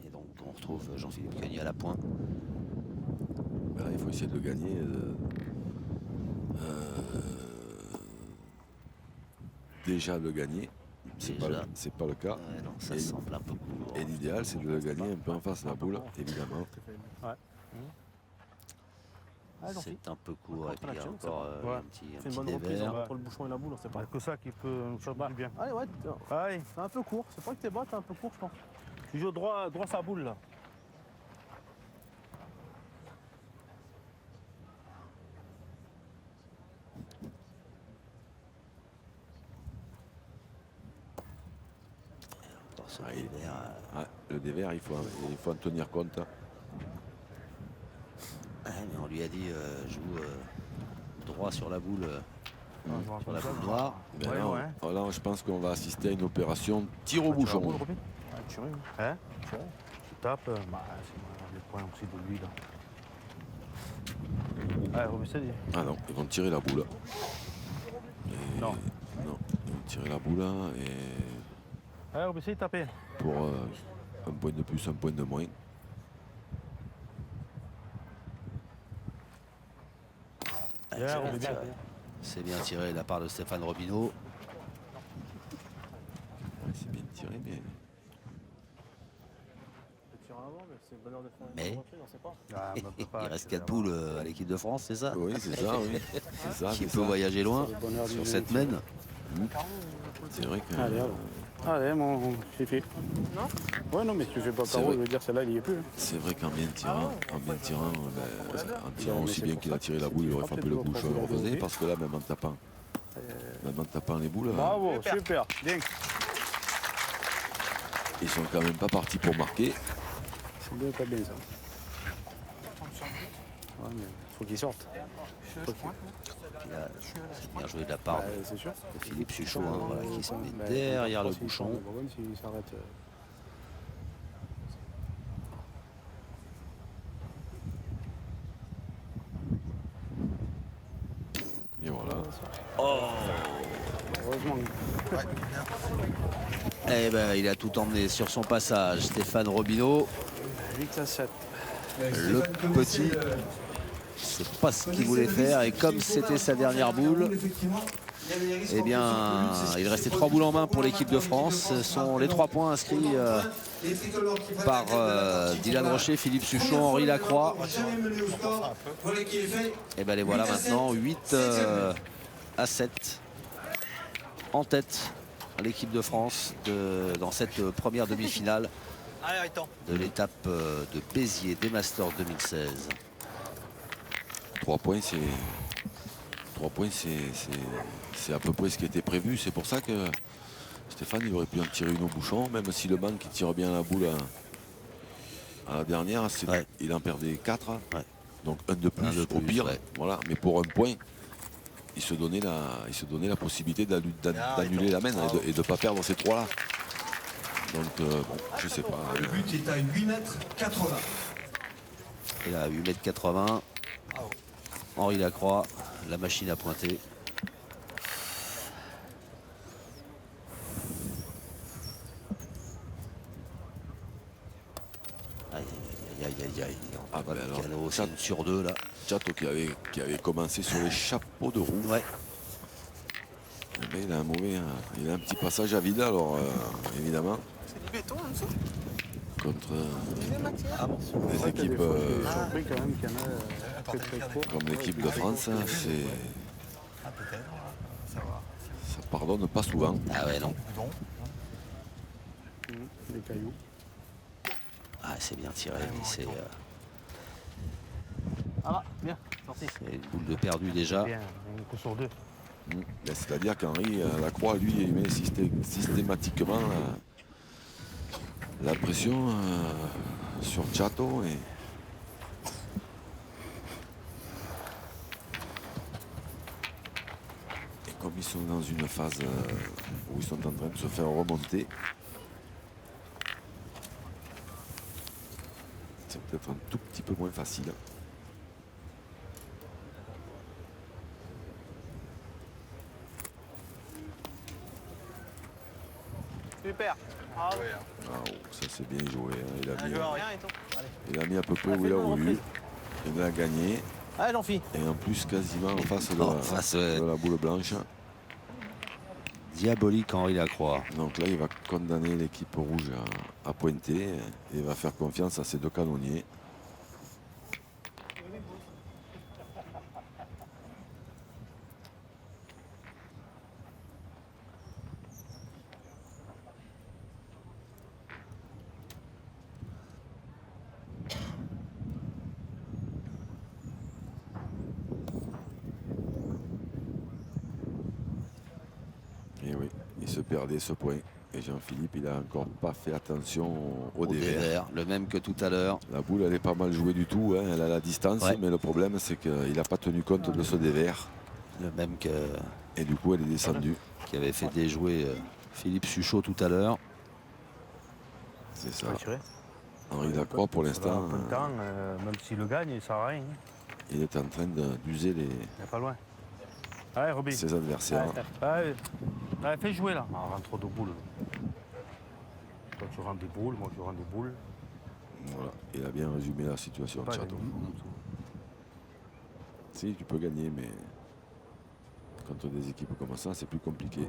Et donc on retrouve Jean-Philippe Cagny à la pointe. Là, il faut essayer de le gagner. Déjà le gagner, c'est pas le cas. Ouais, non, ça Et- semble un peu court. Et l'idéal, c'est de le gagner un peu en face de la boule, évidemment. Allez, Jean-Philippe. C'est un peu court. Et puis il y a L'action, encore Ouais. un petit C'est une bonne reprise dévers. entre le bouchon et la boule, on sait Il pas. n'y a que ça qui peut nous faire du bien. Allez, ouais, Allez, c'est un peu court. C'est pas que t'es bas, t'es un peu court, je pense. tu joues droit sa boule là. Encore ce Ah, dévers. Ouais, le dévers, il faut en tenir compte. Mais on lui a dit joue droit sur la boule, sur la boule noire. Ben Ouais, non, ouais. là, je pense qu'on va assister à une opération tir au La boule, bouchon. Robin. Ouais, tu rimes. Hein Tu rimes. Tu tapes, c'est les points aussi de lui là. Allez, Robin, c'est dit. Ah non, ils vont tirer la boule. Et- Non. Non, ils vont tirer la boule et Allez, Robin, c'est dit, taper. pour un point de plus, un point de moins. Ah, Bien, c'est Robin, bien bien. tiré. C'est bien tiré de la part de Stéphane Robineau. Ouais, c'est bien tiré, mais Tu tires en avant, mais c'est une bonne heure de faire Mais- une reprise, on sait pas. Ah, mais on peut pas Il reste tirer 4 poules à l'équipe de France, c'est ça? oui, c'est ça, oui. C'est ça, Qui c'est peut ça. voyager loin sur cette mène. C'est vrai que Allez, alors. Allez, mon Fifi. Non. Ouais, non, mais tu fais pas C'est carreau, vrai. je veux dire, celle-là, il y est plus. c'est vrai qu'en bien tirant, en tirant aussi bien qu'il a tiré la boule, il aurait frappé le bouchon, il refaisait, parce que là, même en tapant les boules, Bravo, super, bien. ils sont quand même pas partis pour marquer. C'est bien, pas bien ça. Ouais, mais faut qu'il sorte. C'est bien joué de la part Bah, c'est sûr. de Philippe Suchot, hein, voilà, qui se met Bah, derrière le s'il bouchon. sort, Bourgogne, s'il s'arrête. Et voilà. Heureusement. Eh ben, il a tout emmené sur son passage. Stéphane Robineau, 8 à 7. le petit, c'est pas ce qu'il voulait faire. Et comme c'était sa dernière boule, eh bien, il restait 3 boules en main pour l'équipe de France. Ce sont les 3 points inscrits par Dylan Rocher, Philippe Suchot, Henri Lacroix. Et ben les voilà maintenant, 8 à 7 en tête l'équipe de France dans cette première demi-finale de l'étape de Béziers des Masters 2016. 3 points, c'est à peu près ce qui était prévu. C'est pour ça que Stéphane, il aurait pu en tirer une au bouchon, même si le banc qui tire bien la boule à la dernière, Ouais. il en perdait 4. Ouais. Donc un de plus, Un de au plus, pire. ouais. Voilà. Mais pour un point, il se donnait la possibilité d'annuler la main et de ne pas perdre ces 3-là. Donc, bon, je sais pas. Le but est à 8 mètres 80. Et là, 8,80 m. Henri Lacroix, la machine à pointer. Aïe, aïe, aïe, aïe, aïe. On Ah, voit ben le alors, canot, ça- c'est une sur 2 là. Chato qui avait commencé sur les chapeaux de roue. Ouais. Eh ben, il a un petit passage à vide alors, évidemment. Contre des équipes Surpris quand même qu'il y en a très très court. comme l'équipe de France, hein, Ah, peut-être, ça va. ça pardonne pas souvent. Ah ouais, non. Bon. Des cailloux. Ah, c'est bien tiré, mais c'est Ah, bien, sorti. une boule de perdu déjà. Bien, un coup sur 2. Ben, c'est-à-dire qu'Henri Lacroix, lui, il met systématiquement la pression sur Chato. Et comme ils sont dans une phase où ils sont en train de se faire remonter, c'est peut-être un tout petit peu moins facile. Super. Ah, oh, ça c'est bien joué, hein. Il a mis, Rien et tout. Allez. il a mis à peu près Ah, où il a fais-le, voulu. reprise. Il a gagné. Allez, Jean-Philippe. Et en plus quasiment en face de, En face, ouais. de la boule blanche. Diabolique Henri Lacroix. Donc là il va condamner l'équipe rouge à pointer et il va faire confiance à ses deux canonniers. Et oui, il se perdait ce point. Et Jean-Philippe, il a encore pas fait attention au Au dévers. dévers, le même que tout à l'heure. La boule, elle est pas mal jouée du tout, hein. Elle a la distance, Ouais. mais le problème, c'est qu'il n'a pas tenu compte de ce dévers. Le même Et du coup, elle est descendue. qui avait fait déjouer Philippe Suchot tout à l'heure. C'est ça. Ouais, tiré. Henri Lacroix, pour l'instant, Un peu de temps, même s'il le gagne, ça sert à rien. Hein. il est en train d'user Il n'est pas loin. Allez, Roby. ses adversaires. Allez, allez, fais jouer là. On rentre de boules. Toi, tu rends des boules, moi, je rends des boules. Voilà. Il a bien résumé la situation, Pas Tchato. gagner. Si, tu peux gagner, mais quand tu as des équipes comme ça, c'est plus compliqué.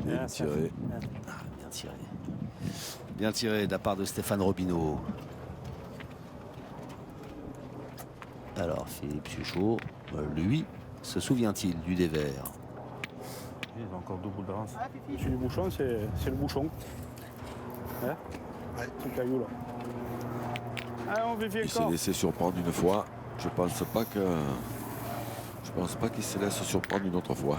Bien tiré. Ah, bien tiré. Bien tiré de la part de Stéphane Robineau. Alors Philippe Suchot, lui, se souvient-il du dévers? Il a encore 2 boules d'avance. Monsieur du bouchon, c'est le bouchon. Hein? Ouais. Ce caillou là. Allez, on vérifie Il s'est encore. laissé surprendre une fois. Je pense pas qu'il se laisse surprendre une autre fois.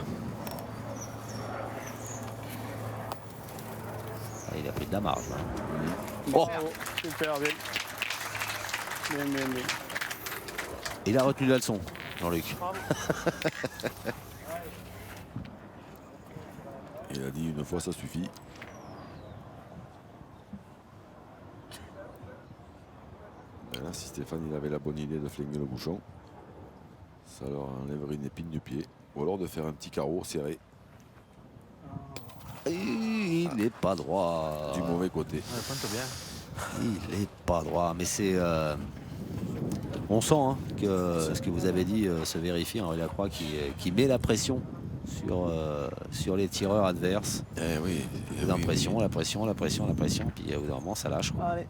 Ah, il a pris de la marge. Là. Oh, super, bien. Bien, bien, bien. Il a retenu la leçon, Jean-Luc. Il a dit une fois, ça suffit. Ben là, si Stéphane il avait la bonne idée de flinguer le bouchon, ça leur enlèverait une épine du pied. Ou alors de faire un petit carreau serré Et il n'est pas droit. du mauvais côté. Ouais, pointe bien. Il n'est pas droit, mais c'est... on sent hein, que ce que vous avez dit se vérifie. Henri Lacroix qui met la pression sur les tireurs adverses. Eh oui. eh La oui, pression, oui. la pression, la pression, la pression. Puis au bout d'un moment, ça lâche. Quoi. Allez.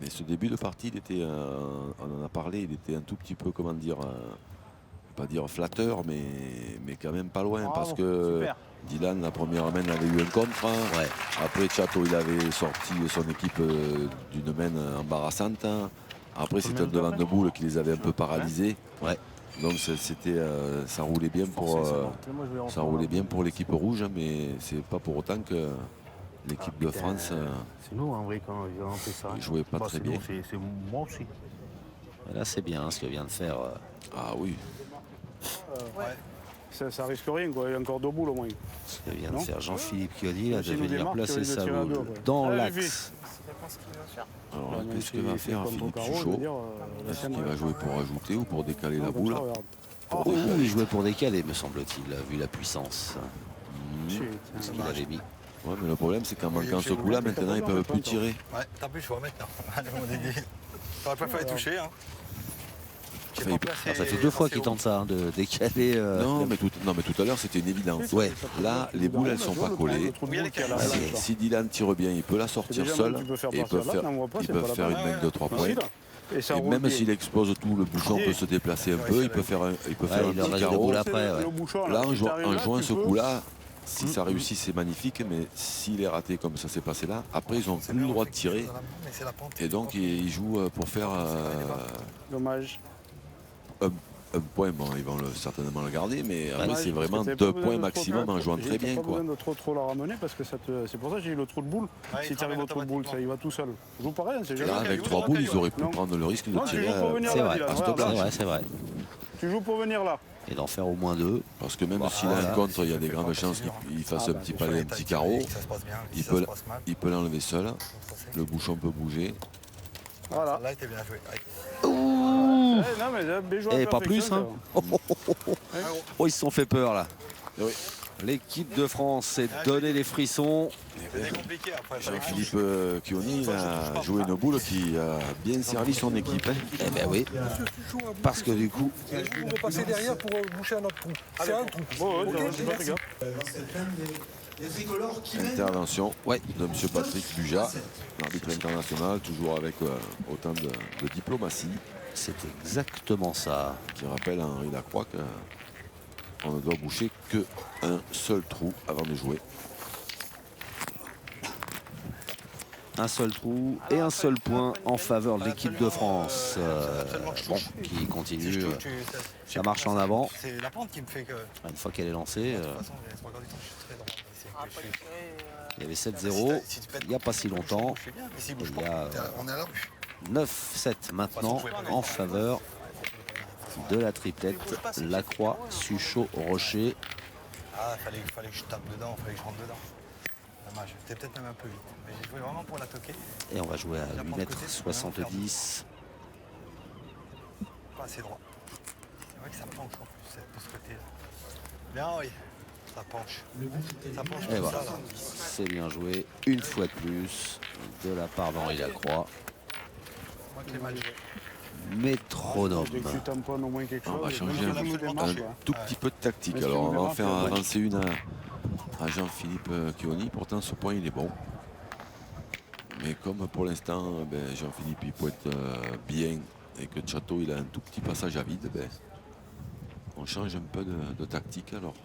Mais ce début de partie, il était, on en a parlé, il était un tout petit peu, comment dire, pas dire flatteur, mais quand même pas loin. Bravo, Parce que super. Dylan, la première main, avait eu un contre. Ouais. Après, Tchato, il avait sorti son équipe d'une main embarrassante. Après, c'était un devant de boule qui les avait un peu paralysés. Ouais. Donc ça roulait bien pour, Moi, je vais ça roulait bien pour l'équipe rouge, mais c'est pas pour autant que l'équipe de France C'est nous en vrai quand on fait ça. il jouait pas très c'est bien. nous, c'est moi aussi. Et là, c'est bien ce que vient de faire. Ah oui. Ça risque rien, quoi. Il y a encore 2 boules au moins. Ce que vient de Non. faire Jean-Philippe Chiodi, là, de S'il nous venir démarque, placer il va sa tirer à boule deux, après. dans Allez, l'axe. Alors Ouais, même qu'est-ce que s'il va fait faire contre Philippe carreau, je veux Suchot? dire, la Est-ce scène, qu'il va jouer pour ajouter ou pour décaler la comme boule? ça, regarde. Oh, il jouait pour décaler, me semble-t-il, vu la puissance Putain, qu'il avait mis. Ouais, mais le problème c'est qu'en Oui, manquant j'ai ce coup-là, voulu, maintenant ils t'as peuvent pas plus encore. tirer. Ouais, t'as plus le choix maintenant. On dit, t'aurais pas fallu toucher. Hein. J'ai Enfin, pas il peut- placé- Alors, ça fait 2 fois placé qu'il haut. tente ça, hein, de décaler. Non, mais tout à l'heure c'était une évidence. Ouais. Là, les boules elles sont pas collées. Oui, elle est calée. Si Dylan tire bien, il peut la sortir déjà, seul. tu peux faire Et ils partir peuvent là, faire, n'envoie pas, ils c'est peuvent pas la faire une peine. main de 3 points. Et ça Et roule même bien. s'il explose tout, le bouchon peut se déplacer un peu. Il peut faire un il petit leur reste des carreau. boules après. Ouais. Le bouchon, Là, en si jouant, t'arrives en là, jouant tu ce peux. coup-là, si ça réussit, c'est magnifique. Mais s'il est raté comme ça s'est passé là, après ils ont C'est plus le mieux, droit on de fait tirer. quelque chose dans la main, mais c'est la pente. Et donc ils jouent pour faire Dommage. un point. Bon, ils vont certainement le garder, mais après Dommage, c'est parce vraiment que t'avais 2 pas besoin points de maximum trop- en jouant j'ai très pas bien, quoi. besoin de trop la ramener parce que c'est pour ça que j'ai eu le trou de boule. Ouais, Si il tu arrives au travaille trou de boule, ça y va tout seul. Joue pareil, c'est Là, jamais. avec 3 boules, ils auraient pu Non. prendre le risque de Non, tu tirer. joues pour venir C'est là, vrai, Dylan. à Regarde, stop c'est là. vrai, c'est vrai. Tu joues pour venir là. Et d'en faire au moins 2. Parce que même Bon, s'il a voilà. un contre, il y a des grandes chances qu'il fasse un petit palais, un petit carreau. Ça se passe bien. Il Si peut- ça se passe mal, Il peut l'enlever seul. ça, c'est- Le bouchon peut bouger. Voilà. Là, il était bien joué. Ouais. Non, mais bien joué à Et pas plus, perfection, hein. Oh, ils se sont fait peur là. Oui. L'équipe de France s'est donné les frissons. C'était compliqué après. Jean-Philippe Chioni il a joué une boule qui a bien servi son équipe. Hein. Eh ben oui. Parce que du coup, On va passer derrière pour boucher un autre trou. C'est un trou. Bon, ouais, Ok, je sais pas, merci. regarde. Les tricolores qui mènent. Intervention de M. Patrick Buja, l'arbitre international, toujours avec autant de diplomatie, c'est exactement ça. qui rappelle à Henri Lacroix qu'on ne doit boucher qu'un seul trou avant de jouer. Un seul trou et un seul point en faveur de l'équipe de France. Bon, qui continue. Ça marche en avant. C'est la pente qui me fait que. Une fois qu'elle est lancée, De toute façon, les trois quarts du temps, je suis très droit. il y avait 7-0 il n'y a pas si longtemps. Je fais bien, mais s'il Et bouge il y a pas, on est à la rue. 9-7 maintenant en faveur de la triplette Lacroix, Suchot, Rocher. Ah, fallait que je tape dedans, fallait que je rentre dedans. Dommage, j'étais peut-être même un peu vite. Mais j'ai joué vraiment pour la toquer. Et on va jouer à 8,70 m. Pas assez droit. C'est vrai que ça penche en plus de ce côté-là. Bien oui, ça penche. Ça penche Et comme voilà, ça là. c'est bien joué une fois de plus de la part d'Henri Lacroix. Moi que les mal joués. Métronome. Dès que tu tamponnes au moins quelque chose, On va changer tu nous démarches, un quoi. tout petit peu de tactique. Ouais. Alors on va en faire Ouais. avancer une à Jean-Philippe Chioni. Pourtant ce point il est bon. Mais comme pour l'instant Jean-Philippe il pointe bien et que Château il a un tout petit passage à vide, on change un peu de tactique alors.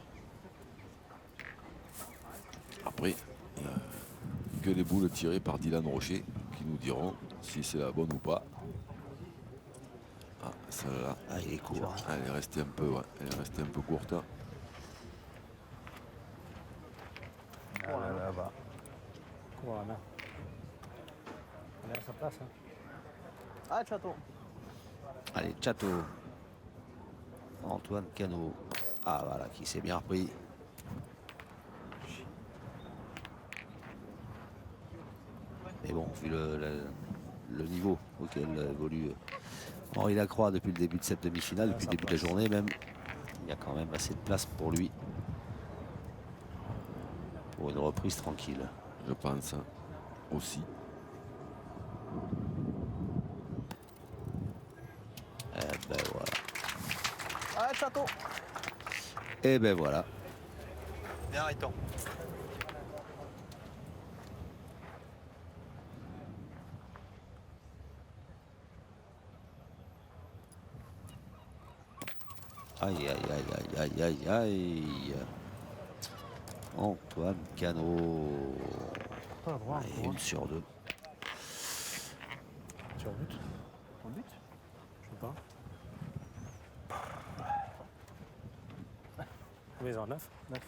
Après, il n'y a que les boules tirées par Dylan Rocher qui nous diront si c'est la bonne ou pas. Ah, celle-là. Ah, il est court. Elle est restée un peu, ouais, elle est restée un peu courte. Là-bas. Cours la main. Elle est à sa place. Hein. Ah, Château. Allez, Château. Antoine Cano. Ah voilà, qui s'est bien repris. Mais bon, vu le niveau auquel évolue Henri Lacroix depuis le début de cette demi-finale, depuis le début de la journée même, il y a quand même assez de place pour lui. Pour une reprise tranquille. Je pense aussi. Eh ben voilà. Ah, Château. Et ben voilà. Bien arrêtant. Aïe, aïe, aïe, aïe, aïe, aïe, aïe. Antoine Cano. Pas à droite, Allez, une sur deux. Sur but. En but. Je sais pas. Combien ils ont 9 9.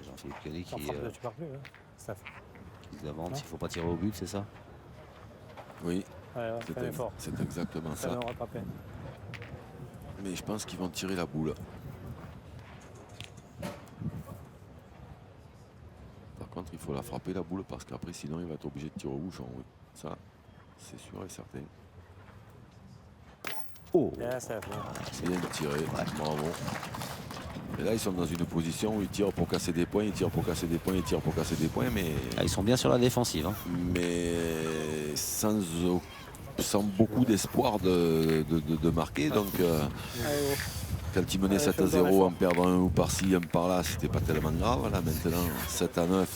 Jean-Philippe Kelly Tu qui pars plus, hein, Steph. se demande s'il ne faut pas tirer au but, c'est ça? Oui, Ouais, fais un effort. c'est exactement Ça ça. va rattraper. Mais je pense qu'ils vont tirer la boule. Par contre, il faut la frapper la boule parce qu'après, sinon, il va être obligé de tirer au bouchon. Oui. Ça, c'est sûr et certain. Oh, Bien, Steph. Bien. Bien tiré, bravo. Et là, ils sont dans une position où ils tirent pour casser des points, ils tirent pour casser des points, ils tirent pour casser des points, mais, ah, ils sont bien sur la défensive. Hein. mais sans beaucoup d'espoir de marquer. Donc, quand ils menaient 7-0 en perdant un ou par-ci, un par-là, c'était pas tellement grave. Là, maintenant, 7-9,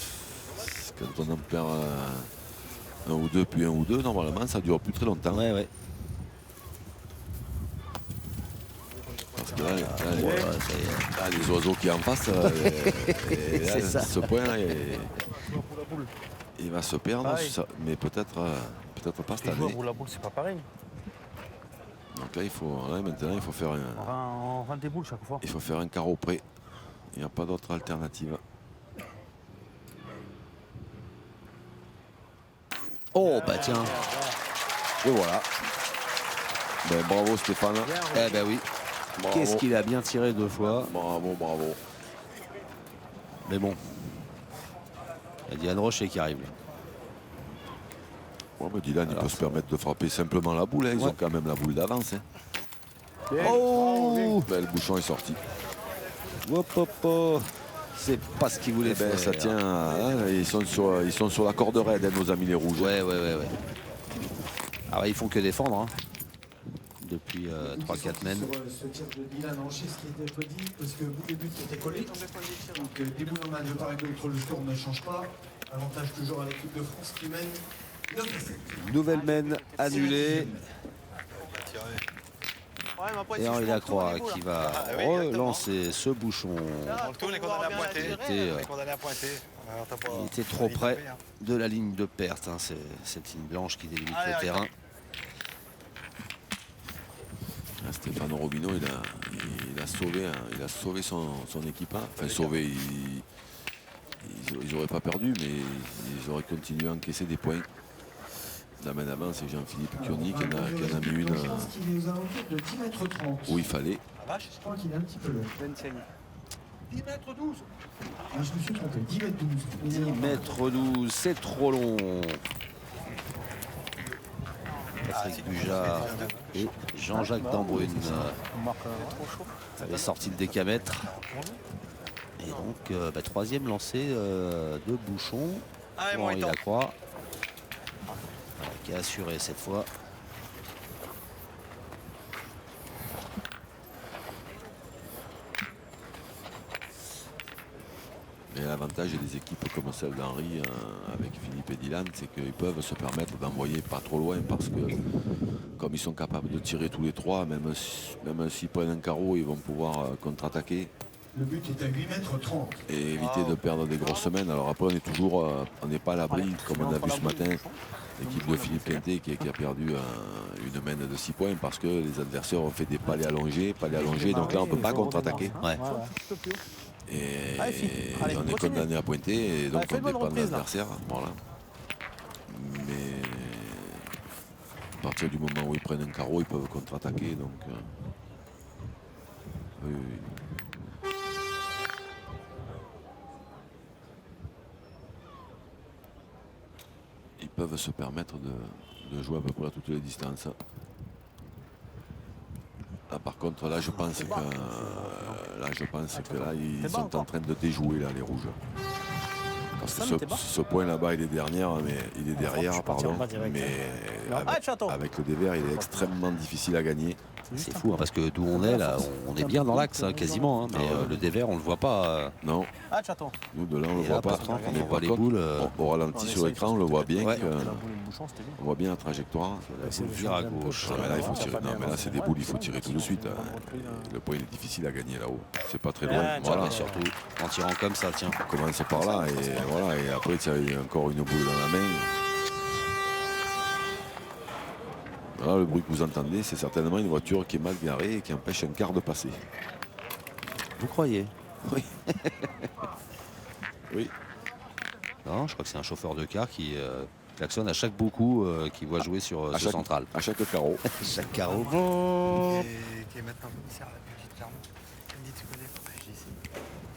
quand on en perd un ou deux, puis un ou deux, normalement, ça dure plus très longtemps. Ouais, ouais. Parce que là, les oiseaux qui en passent, et là, C'est ça. ce point-là, il va se perdre, Pareil. mais peut-être pas cette Les joueurs année. roulent la boule, c'est pas pareil. Donc là, maintenant, il faut faire On rend des boules chaque fois. il faut faire un carreau près. Il n'y a pas d'autre alternative. Oh, bah tiens. Et voilà. Ben, bravo Stéphane. Eh ben oui. Bravo. Qu'est-ce qu'il a bien tiré deux fois. Bravo, bravo. Mais bon. Il y a Diane Rocher qui arrive. Ouais, mais Dylan, il peut se permettre de frapper simplement la boule. Hein. Ils ont quand même la boule d'avance. Hein. Oh, Ben, le bouchon est sorti. hop, hop, hop. C'est pas ce qu'il voulait Eh ben, faire. ça tient. Hein, ils sont sur la corde raide, hein, nos amis les rouges. Ouais. Ah ouais, ils font que défendre. Hein. Depuis 3-4 mènes. Sur ce tir de Dylan Rocher, ce qui était peu dit, parce que les buts étaient collés. Donc des boules en main de part et d'autre, le score ne change pas. Avantage toujours à l'équipe de France qui mène 9-7. Nouvelle mène annulée. Et Henri Lacroix qui va Ah oui, exactement. relancer ce bouchon. On le tourne, les condamnés à pointer. C'était, Les condamnés à pointer. Alors, t'as pas- Il était trop t'as vite près tapé, hein. de la ligne de perte. Hein. C'est cette ligne blanche qui délimite Allez, le allez. terrain. Stéphane Robinot, il a sauvé son équipe. Enfin, sauvé, ils n'auraient pas perdu, mais ils auraient continué à encaisser des points. La main d'avant, c'est Jean-Philippe Kioni qui en a mis une Je pense qu'il est aux alentours de 10 mètres 30. où il fallait. La vache, Je crois qu'il est un petit peu loin. 10 mètres 12. Ah, je me suis trompé, 10 mètres 12. 10 mètres 12, c'est trop long. Patrick Bujard et Jean-Jacques Dambrune avaient sorti le décamètre. Et donc, troisième lancé de Bouchon Allez, pour mon Henri temps. Lacroix. Voilà, qui a assuré cette fois. Mais l'avantage des équipes comme celle d'Henri avec Philippe et Dylan, c'est qu'ils peuvent se permettre d'envoyer pas trop loin parce que comme ils sont capables de tirer tous les trois, même s'ils prennent un carreau, ils vont pouvoir contre-attaquer Le but est à 8 mètres 30. et éviter de perdre des grosses semaines. Alors après, on n'est pas à l'abri, comme on a vu ce matin, l'équipe de Philippe Quintet qui a perdu une main de 6 points parce que les adversaires ont fait des palets allongés, donc là on ne peut pas contre-attaquer. Ouais. Et Allez, on est continue. condamné à pointer et donc Fais on une bonne dépend de reprise, là. l'adversaire. Voilà. Mais à partir du moment où ils prennent un carreau, ils peuvent contre-attaquer. Donc, oui, oui. Ils peuvent se permettre de jouer à peu près à toutes les distances. Ah, par contre, là, je pense que là, ils sont en train de déjouer là, les rouges. Parce que ce point là-bas, il est derrière, mais il est derrière, pardon. Mais avec le dévers, il est extrêmement difficile à gagner. C'est fou hein, parce que d'où on est là, on est bien dans l'axe hein, quasiment. Hein, mais le dévers, on le voit pas. Non, Ah, chaton. nous de là, on le Et voit là, pas. pourtant, quand Mais on voit par les contre, boules, au ralenti sur l'écran, on le voit bien. Ouais. On voit bien la trajectoire. La boule vire à gauche. Non, mais là, il faut tirer. Non, mais là, c'est des boules, il faut tirer tout de suite. Hein. Le point, il est difficile à gagner là-haut. C'est pas très loin. Voilà, Voilà. surtout en tirant comme ça, tiens. On commence par là et voilà. Et après, il y a encore une boule dans la main. Voilà, le bruit que vous entendez, c'est certainement une voiture qui est mal garée et qui empêche un car de passer. Vous croyez? Oui. Oui. Non, je crois que c'est un chauffeur de car qui klaxonne à chaque beaucoup qui voit jouer sur ce central. À chaque carreau. Chaque carreau. Qui est maintenant commissaire à la Belgique Clermont. Il me dit tu connais pas? Je dis si.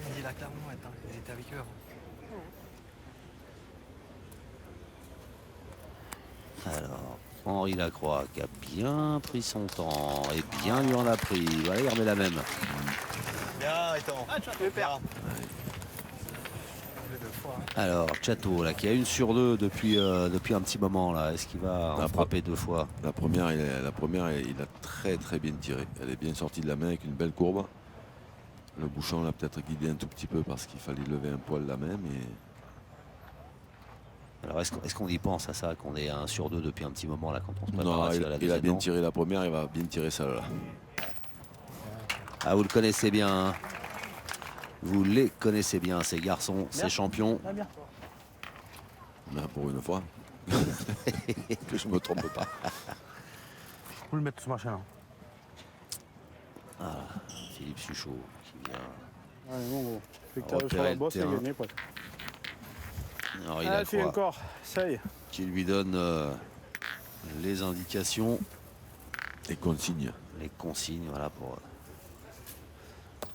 Il me dit la Clermont, attends, il était avec eux avant. Alors, Henri Lacroix qui a bien pris son temps et bien lui en a pris. Voilà, il remet la même. Bien, étant. Ah, tu vas perdre. Alors, Chateau, là, qui a une sur deux depuis un petit moment, là. Est-ce qu'il va en frapper deux fois? La première, il a très très bien tiré. Elle est bien sortie de la main avec une belle courbe. Le bouchon l'a peut-être guidé un tout petit peu parce qu'il fallait lever un poil la main, mais Alors, est-ce qu'on y pense à ça, qu'on est à 1 sur 2 depuis un petit moment, là, quand on se prépare non, à tirer la il a deuxième, bien non? tiré la première, il va bien tirer celle-là. Ah, vous le connaissez bien, hein. Vous les connaissez bien, ces garçons, ces champions. Là, pour une fois, que je me trompe pas. Je peux le mettre ce machin là. Philippe Suchot qui vient. Allez, bon, bon. Dès que On t'arrives sur repérait la le bosse, c'est terrain. gagné, pote. Henri Ah, si, Lacroix encore. Ça y est. qui lui donne les indications, Et consigne. les consignes, voilà, pour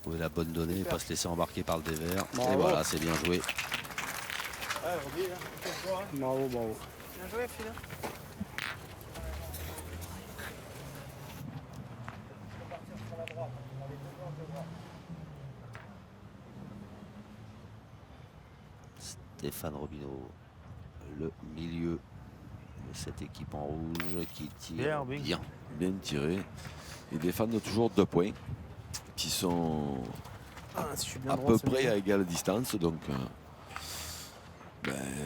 trouver la bonne donnée, pas se laisser embarquer par le dévers. Et Bravo. voilà, c'est bien joué. Bravo, bravo. Bien joué, Philippe. Stéphane Robinot, le milieu de cette équipe en rouge qui tire Bien, bien. Bien tiré. Ils défendent toujours 2 points qui sont Si je suis bien à droit, peu c'est près bien. à égale distance. Donc,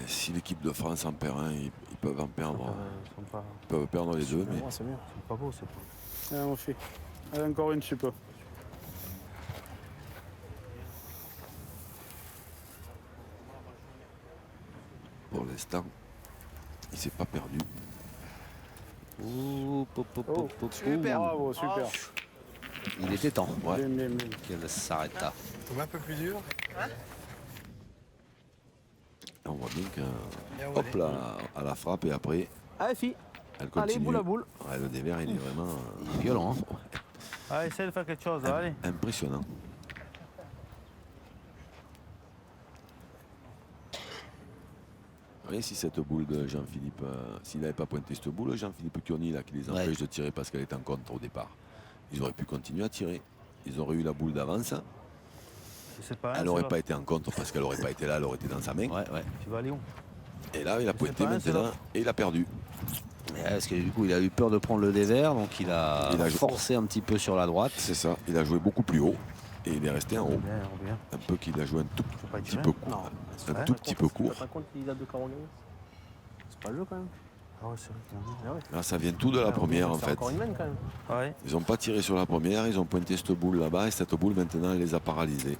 si l'équipe de France en perd un, ils peuvent en perdre. Ils sont pas, Ils peuvent perdre les deux. Bien Mais droit, c'est bien. ils sont pas beaux, c'est pas. Allez, on fait. Allez, encore une, je sais pas. l'instant. Il s'est pas perdu. Ouh, Super. Bravo, super. Il était temps Ouais. Bien, bien, bien. qu'elle s'arrête là. Tombe un peu plus dur. Et on voit bien que, Bien hop volé. là, à la frappe et après, Allez, fille. elle continue. Allez, boule à boule. Ouais, le dévers, il est vraiment Il est violent. Hein. Allez, essaye de faire quelque chose, allez. impressionnant. Vous voyez, si cette boule de Jean-Philippe, s'il n'avait pas pointé cette boule, Jean-Philippe Kioni, là, qui les empêche de tirer parce qu'elle est en contre au départ, ils auraient pu continuer à tirer. Ils auraient eu la boule d'avance. Je sais pas. Elle n'aurait pas été en contre parce qu'elle n'aurait pas été là, elle aurait été dans sa main. Ouais. Tu vas aller où? Et là, il a pointé pas, maintenant et il a perdu. Ouais, parce que du coup, il a eu peur de prendre le dévers, donc il a forcé un petit peu sur la droite. C'est ça, il a joué beaucoup plus haut et il est resté en haut. Bien. Un peu qu'il a joué un tout pas petit tirer peu court. Non. Un tout petit peu court. Par contre, il a de Caroline. C'est pas le jeu quand même. Ah ouais, c'est vrai. Ah ouais. Là, ça vient tout de la première en C'est fait. encore une main quand même. Ouais. Ils n'ont pas tiré sur la première, ils ont pointé cette boule là-bas et cette boule maintenant elle les a paralysés.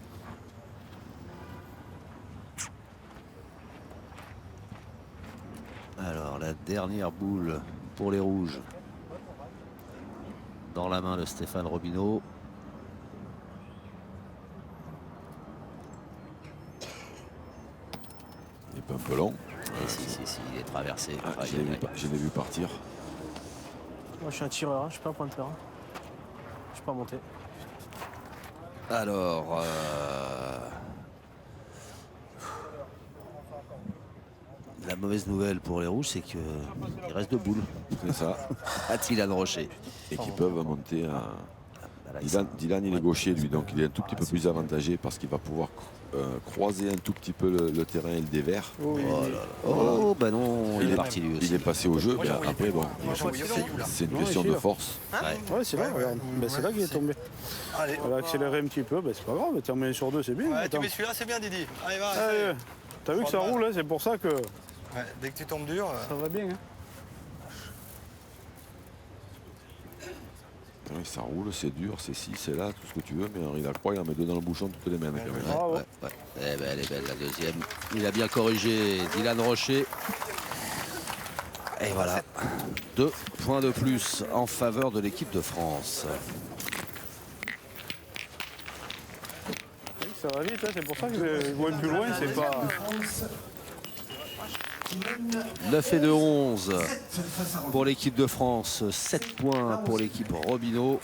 Alors, la dernière boule pour les rouges. Dans la main de Stéphane Robineau. Il est pas un peu long. Et si, il est traversé. Ah, Aïe, je l'ai aïe, vu, aïe. je l'ai vu partir. Moi, je suis un tireur, hein, je suis pas un pointeur. Hein. Je suis pas monté. Alors, la mauvaise nouvelle pour les rouges, c'est qu'il reste 2 boules. C'est ça. À Dylan Rocher. Et qui peuvent monter à. Bah là, Dylan, il est gaucher lui, donc il est un tout petit peu plus avantagé parce qu'il va pouvoir croiser un tout petit peu le terrain et le dévers. Oh là là. Oh, bah non, il est parti lui aussi. Il est passé au jeu, mais après bon, c'est une question de force. Ouais, c'est là, regarde. Ben, c'est là qu'il est tombé. Allez. Elle a accéléré un petit peu, ben, c'est pas grave, tu en mets sur 2, c'est bien. Ouais, tu Attends. mets celui-là, c'est bien, Didi. Allez, va. Allez, essaye. t'as vu que ça roule, hein, c'est pour ça que Ouais, dès que tu tombes dur. ça va bien. Hein. Oui, ça roule, c'est dur, c'est ci, c'est là, tout ce que tu veux, mais Henri Lacroix, il en met 2 dans le bouchon toutes les mains. Quand même. Bravo. Ouais. Eh ben, elle est belle la deuxième. Il a bien corrigé Dylan Rocher. Et voilà. 2 points de plus en faveur de l'équipe de France. Ça va vite, hein, c'est pour ça que je vois plus loin, c'est pas. 9 et 2, 11 pour l'équipe de France. 7 points pour l'équipe Robineau.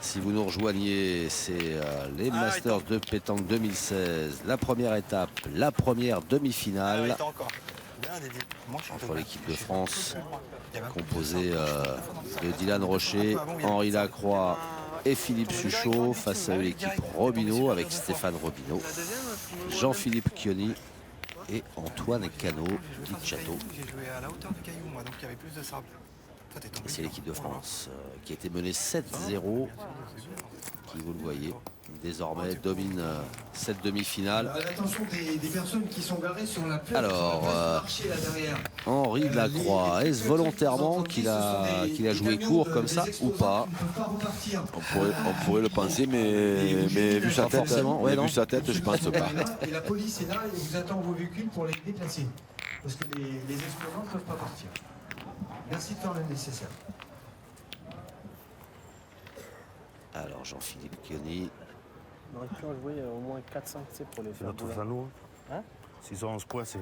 Si vous nous rejoignez, c'est les Masters de pétanque 2016. La première étape, la première demi-finale Encore. Bien, Didi. Moi, je suis entre l'équipe de France composée de Dylan Rocher, Henri Lacroix et Philippe Suchot face à l'équipe Robineau avec Stéphane Robineau, Jean-Philippe Kioni et Antoine Cano du Château. J'ai joué à la hauteur du caillou, moi, donc il y avait plus de sable. Toi, t'es tombé. Et c'est l'équipe de France qui a été menée 7-0, qui, vous le voyez, désormais domine cette demi-finale. À l'attention des personnes qui sont garées sur la place. Alors, sur la place du marché, là derrière. Henri Lacroix, est-ce volontairement qu'il a joué court comme ça ou pas? On pourrait le penser, mais vu sa tête, forcément, ouais, non. vu sa tête, je pense pas. Et la police est là et vous attend vos véhicules pour les déplacer. Parce que les exposants ne peuvent pas partir. Merci de faire le nécessaire. Alors, Jean-Philippe Kioni. On aurait pu en jouer au moins 4-5 pour les faire. Notre nous. Hein? S'ils ont 11 points, c'est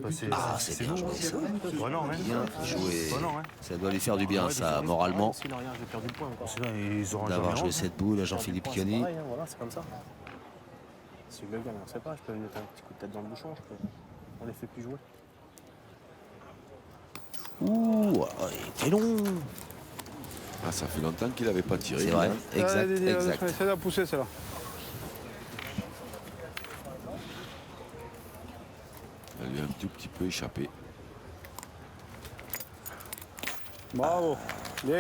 passé. Ah, c'est bien joué ça. Bon, non, hein. Bien joué. Bon, non, hein. Ça doit lui faire du bien, ça, moralement, Sinon, rien, j'ai perdu le point encore. Sinon, ils auront d'avoir jamais joué 11. cette boule à Jean-Philippe C'est Kioni. pareil, hein, voilà, c'est comme ça. Si je le gagne, on sait pas, je peux lui mettre un petit coup de tête dans le bouchon, on les fait plus jouer. Ouh, il était long. Ah, ça fait longtemps qu'il n'avait pas tiré. C'est vrai, hein. exact, Allez, exact. c'est la pousser, celle-là. Elle lui a un tout petit peu échappé. Bravo. Bien.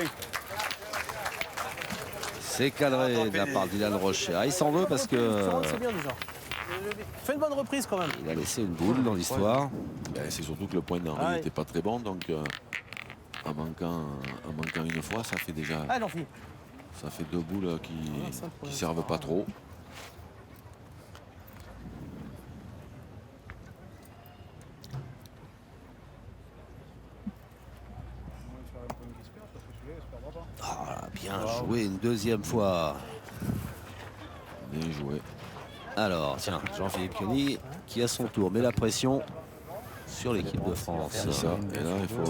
C'est cadré de la part de Dylan Rocher. Ah, il s'en veut parce que C'est bien déjà. Fais une bonne reprise quand même. il a laissé une boule dans l'histoire. Ben, c'est surtout que le point d'Henri Ah oui. n'était pas très bon, donc en manquant une fois, ça fait déjà Allez, Jean-Philippe. ça fait 2 boules qui servent pas trop. Ah, bien joué une deuxième fois. Bien joué. Alors, tiens, Jean-Philippe Kenny qui à son tour met la pression sur l'équipe de France. C'est ça. Et là, il faut,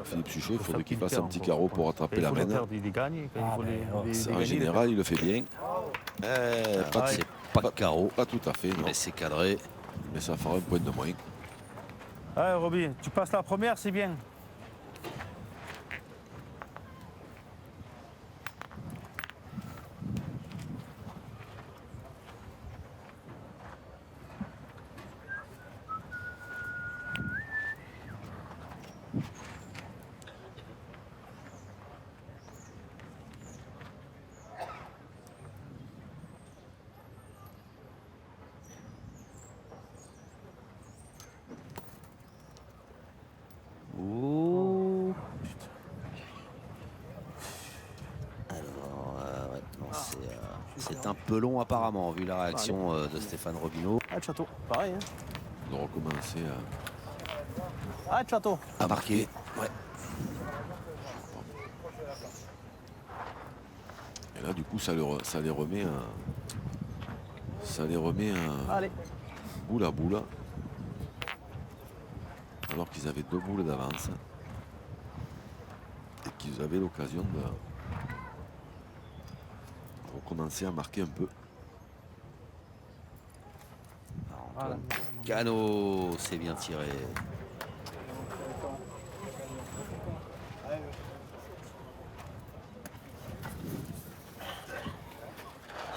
Philippe Suchet, il faudrait qu'il fasse un petit carreau pour attraper la main. Il gagne. En général, il le fait bien. C'est pas de carreau, Pas tout à fait, non. mais c'est cadré. Mais ça fera un point de moins. Allez, Roby, tu passes la première, c'est bien. Ouh. Alors, ouais, non, c'est un peu long apparemment, vu la réaction de Stéphane Robineau. Ah, le château, pareil. Hein. De recommencer Ah, le château. À marquer. Ouais. Et là, du coup, ça les remet Allez. boule à boule. Alors qu'ils avaient 2 boules d'avance. Et qu'ils avaient l'occasion de recommencer à marquer un peu. Antoine Cano, c'est bien tiré.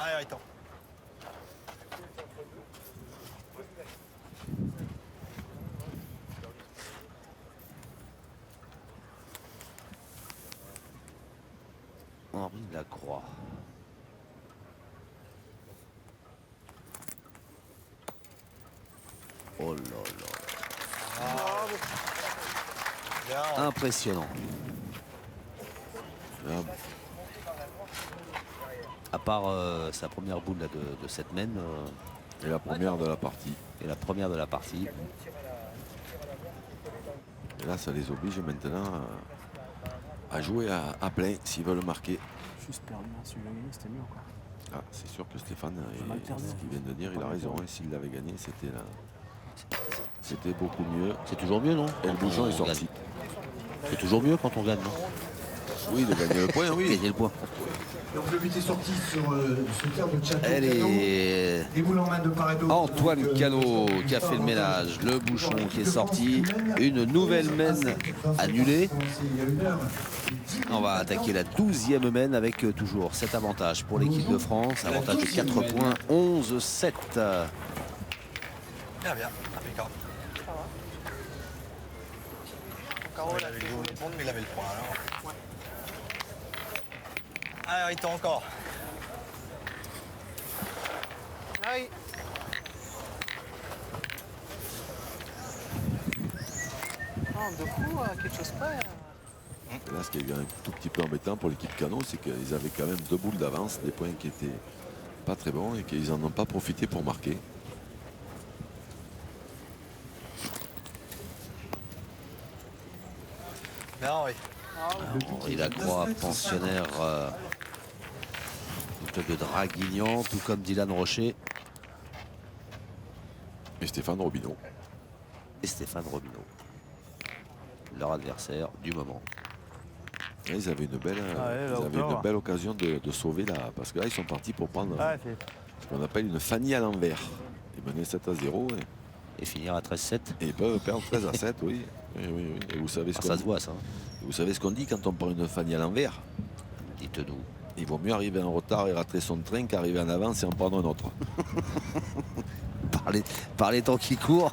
Allez, attends. Henri Lacroix. Oh là là. Impressionnant. Là, À part sa première boule là, de cette mène et la première de la partie. et la première de la partie. Et là, ça les oblige maintenant à jouer à plein s'ils veulent marquer. Juste perdu, hein. Si je l'avais gagné, c'était mieux encore. Ah, c'est sûr que Stéphane, m'alterne. ce qu'il vient de dire, il a raison. Et s'il l'avait gagné, c'était beaucoup mieux. C'est toujours mieux, non? Et le Quand bouchon on est sorti. gagne. C'est toujours mieux quand on gagne, non? Oui, de gagner le point, oui. Gagner le point. Donc le but est sorti sur ce terre de Château. Elle est Des boules en main de part et d'autre. Antoine Donc, Cano qui a fait le ménage, le bouchon qui est sorti, une nouvelle mène annulée. Il y a une heure. On va attaquer la 12e mène avec toujours cet avantage pour l'équipe de France, avantage de 4 points, 11-7. Bien, bien, impeccable. Caro, il avait le double monde, mais il avait le point alors. Allez, il encore. Allez. De coup, quelque chose près. Et là, ce qui est un tout petit peu embêtant pour l'équipe Cano, c'est qu'ils avaient quand même 2 boules d'avance, des points qui étaient pas très bons et qu'ils n'en ont pas profité pour marquer. Bien, oui. Henri Lacroix, pensionnaire du club de Draguignan, tout comme Dylan Rocher Et Stéphane Robineau. et Stéphane Robineau, leur adversaire du moment. Là, ils avaient une belle occasion de sauver là, parce que là, ils sont partis pour prendre ce qu'on appelle une Fanny à l'envers. Ils menaient 7-0 Et finir à 13-7. et ils peuvent perdre 13-7, oui. Oui. Et vous savez Ça se voit, ça. Vous savez ce qu'on dit quand on prend une Fanny à l'envers? Dites-nous. Il vaut mieux arriver en retard et rater son train qu'arriver en avance et en prendre un autre. Par les temps qui courent,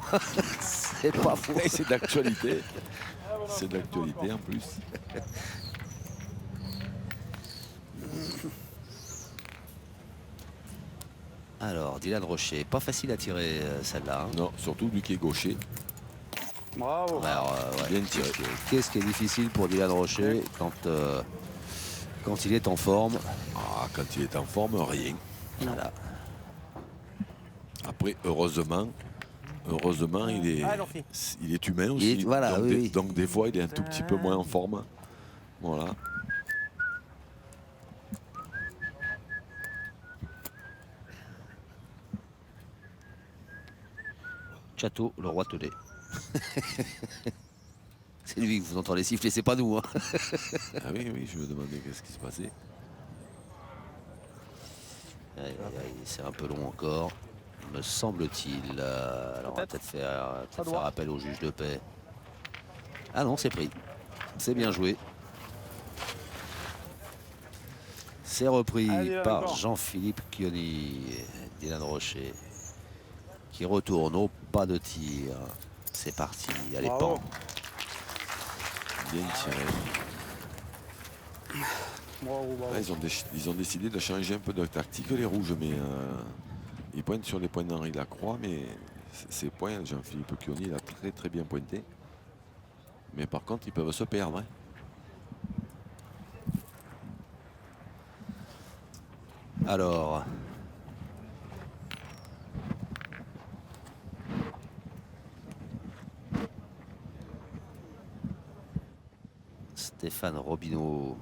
c'est pas faux. Et c'est d'actualité. C'est d'actualité en plus. Alors, Dylan Rocher, pas facile à tirer celle-là. Hein. Non, surtout lui qui est gaucher. Bravo. Alors, Bien tiré. qu'est-ce qui est difficile pour Dylan Rocher quand il est en forme? Ah, quand il est en forme, rien. Voilà. Après, heureusement, il est humain aussi. Voilà, donc, oui. donc des fois, il est un tout petit peu moins en forme. Voilà. Chateau, le roi Telé. C'est lui que vous entendez siffler, c'est pas nous. Hein. Ah oui, oui, je me demandais qu'est-ce qui se passait. Aïe, aïe, aïe, c'est un peu long encore, me semble-t-il. Alors on va peut-être faire appel au juge de paix. Ah non, c'est pris. C'est bien joué. C'est repris par Jean-Philippe Chioni. Dylan Rocher qui retourne au pas de tir. C'est parti, allez, pan. Bien tiré. Ouais, ils ont décidé de changer un peu de tactique, les rouges, mais ils pointent sur les points d'Henri Lacroix, mais ces points, Jean-Philippe Chioni, il a très très bien pointé. Mais par contre, ils peuvent se perdre. Hein. Alors, Stéphane Robineau.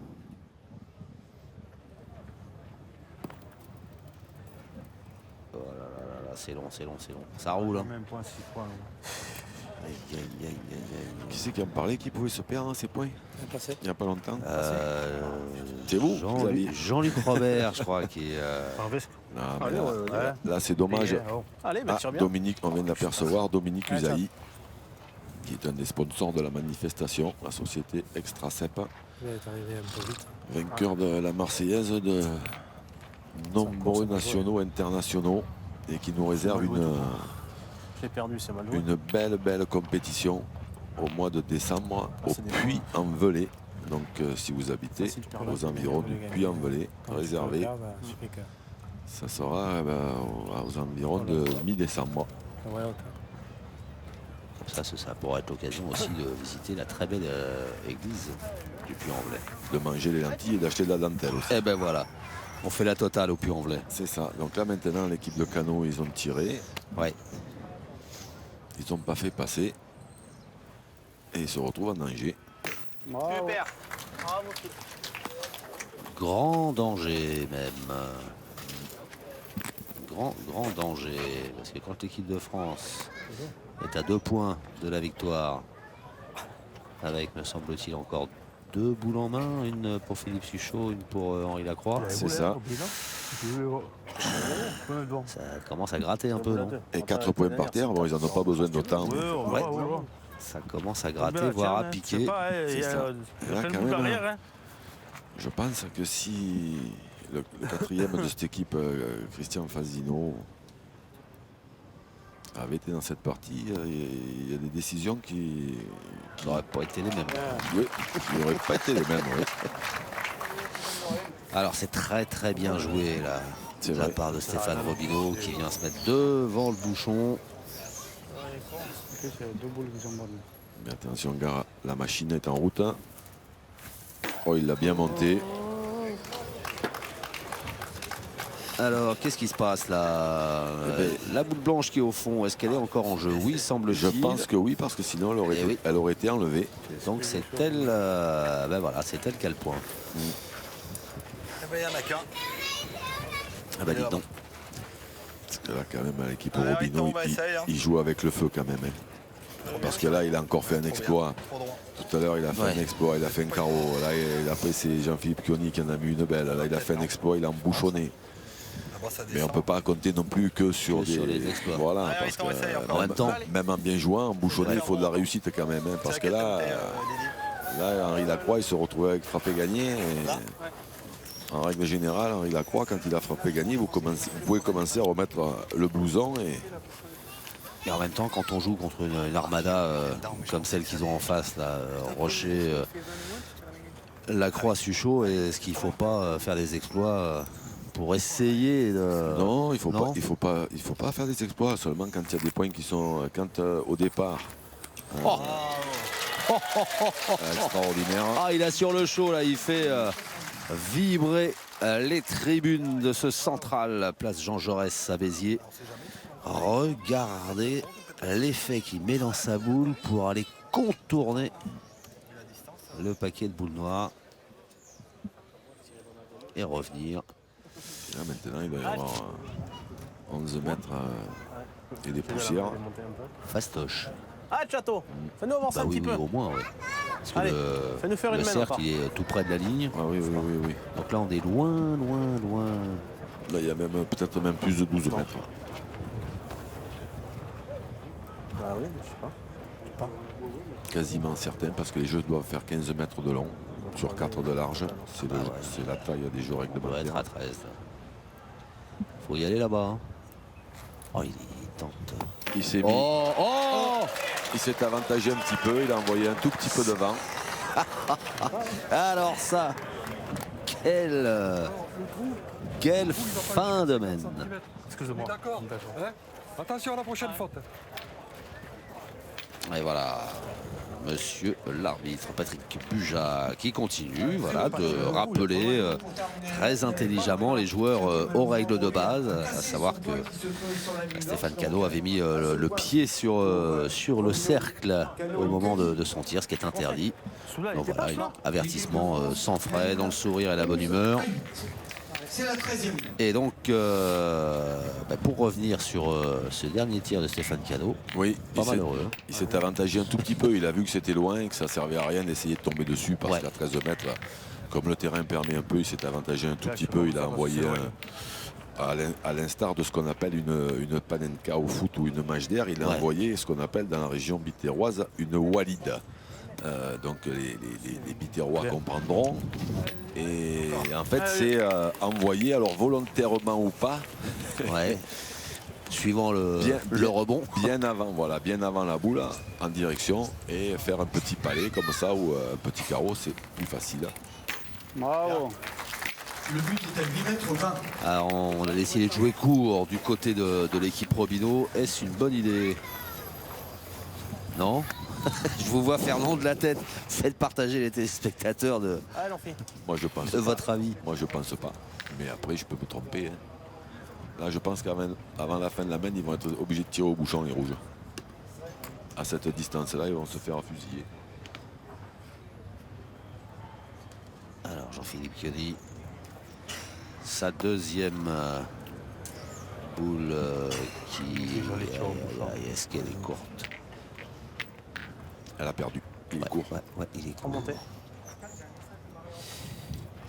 Oh là là là là, c'est long, c'est long, c'est long. Ça roule. Hein. Même point, 6 points. Aïe, aïe, aïe, aïe, aïe. Qui c'est qui en parlait qui pouvait se perdre ces points? Il n'y a pas longtemps. C'est vous, Jean-Luc Robert, je crois, qui est... Non, là, c'est dommage. Allez, Dominique, on vient d'apercevoir Dominique Usaï, qui est un des sponsors de la manifestation, la société Extracep. Vainqueur de la Marseillaise de nombreux nationaux, internationaux, et qui nous réserve une belle compétition au mois de décembre au Puy-en-Velay. Donc si vous habitez aux environs du Puy-en-Velay, réservé, ça sera aux environs de mi-décembre. Ça pourrait être l'occasion aussi de visiter la très belle église du Puy-en-Velay. De manger les lentilles et d'acheter de la dentelle aussi. Eh ben voilà, on fait la totale au Puy-en-Velay. C'est ça. Donc là maintenant, l'équipe de Cano, ils ont tiré. Ouais. Ils n'ont pas fait passer. Et ils se retrouvent en danger. Super. Grand danger même. Grand danger. Parce que quand l'équipe de France est à 2 points de la victoire, avec, me semble-t-il, encore 2 boules en main, une pour Philippe Suchot, une pour Henri Lacroix. C'est ça. Ça commence à gratter un peu, non? Et 4 points par terre, bon, ils n'en ont pas besoin d'autant. Ouais. Ça commence à gratter, voire à piquer. C'est ça. Là, quand même, je pense que si le quatrième de cette équipe, Christian Fazino, avait été dans cette partie, il y a des décisions qui n'auraient pas été les mêmes. Oui, qui n'auraient pas été les mêmes, oui. Alors c'est très bien joué là, de la part de Stéphane Robineau qui vient se mettre devant le bouchon. Mais attention gars, la machine est en route. Oh, il l'a bien monté. Alors, qu'est-ce qui se passe là? La boule blanche qui est au fond, est-ce qu'elle est encore en jeu? Oui, semble-t-il. Je pense que oui, parce que sinon elle aurait été enlevée. Donc c'est elle, ben voilà, c'est elle qui a le point. Eh ben, il y en a qu'un. Ah bah dites donc. Parce que là quand même l'équipe Robineau, il joue avec le feu quand même. Hein. Parce que là il a encore fait un exploit. Tout à l'heure il a fait un exploit, il a fait un carreau. Là après c'est Jean-Philippe Chioni qui en a mis une belle. Là il a fait un exploit, il a embouchonné. Mais on ne peut pas compter non plus que sur des exploits. Voilà, parce que en même temps, même en bien jouant, en bouchonné, il faut de la réussite quand même. Hein, parce que là, Henri Lacroix, il se retrouvait avec frappé gagné. En règle générale, Henri Lacroix, quand il a frappé gagné, vous pouvez commencer à remettre le blouson. Et en même temps, quand on joue contre une armada comme celle qu'ils ont en face, là, Rocher, Lacroix, Suchot, est-ce qu'il ne faut pas faire des exploits pour essayer de... Non, il faut pas faire des exploits, seulement quand il y a des points qui sont... Quand au départ... Extraordinaire. Ah, il a sur le chaud, là, il fait vibrer les tribunes de ce central, place Jean Jaurès à Béziers. Regardez l'effet qu'il met dans sa boule pour aller contourner le paquet de boules noires et revenir. Là, maintenant, il va y avoir 11 mètres et des poussières. Fastoche. Ah, Château, fais-nous avancer Bah un oui, petit oui, peu. au moins, ouais. Parce que Allez, fais-nous faire une le main cercle, encore. il est tout près de la ligne. Ah oui, oui, oui, oui. Donc là, on est loin, loin, loin. Là, il y a même peut-être même plus de 12 mètres. Bah oui, je sais pas. Quasiment certain, parce que les jeux doivent faire 15 mètres de long sur 4 de large. C'est la taille des jeux On doit être réglementaires. à 13. Faut y aller là-bas. Hein. Oh, il tente. Il s'est mis. Oh Il s'est avantagé un petit peu, il a envoyé un tout petit peu devant. Alors ça, quelle fin de mène. Excuse-moi. D'accord. Hein? Attention à la prochaine faute. Et voilà, monsieur l'arbitre Patrick Buja qui continue voilà, de rappeler très intelligemment les joueurs aux règles de base, à savoir que Stéphane Cano avait mis le pied sur le cercle au moment de son tir, ce qui est interdit. Donc voilà, avertissement sans frais, dans le sourire et la bonne humeur. C'est la 13e. Et donc, pour revenir sur ce dernier tir de Stéphane Cano, Oui, pas malheureux. il s'est avantagé un tout petit peu, il a vu que c'était loin et que ça servait à rien d'essayer de tomber dessus parce qu'à 13 mètres, comme le terrain permet un peu, il s'est avantagé un tout petit peu, il a envoyé à l'instar de ce qu'on appelle une panenka au foot ou une match d'air, il a envoyé ce qu'on appelle dans la région bitéroise une walide. Donc les bitérois comprendront. Et en fait, c'est envoyé, alors volontairement ou pas, suivant le rebond. Bien avant la boule, en direction, et faire un petit palais comme ça ou un petit carreau, c'est plus facile. Bravo. Le but est à 8 mètres 20. Alors, on a décidé de jouer court du côté de l'équipe Robineau. Est-ce une bonne idée? Non. Je vous vois faire non de la tête. Faites partager les téléspectateurs de Moi, je pense votre avis. Moi, je pense pas. Mais après, je peux me tromper. Hein. Là, je pense qu'avant la fin de la main, ils vont être obligés de tirer au bouchon, les rouges. À cette distance-là, ils vont se faire fusiller. Alors, Jean-Philippe Chioni. Sa deuxième boule qui... Est-ce qu'elle est courte? Elle a perdu. Il est court. Ouais, il est court. Remonter.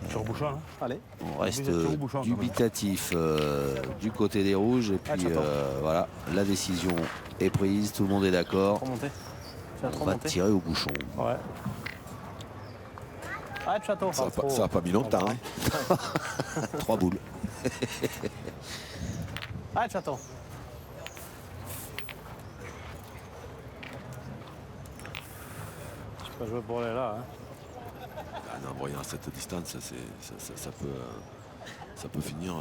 Sur bouchon, hein. Allez. On reste dubitatif du côté des rouges. Et puis voilà, la décision est prise. Tout le monde est d'accord. On va tirer au bouchon. Ouais. Arrête, Château. Ça n'a pas mis longtemps. Hein. 3 boules. Arrête, Château. Je peux pas jouer pour aller là. Hein. En envoyant à cette distance, ça peut finir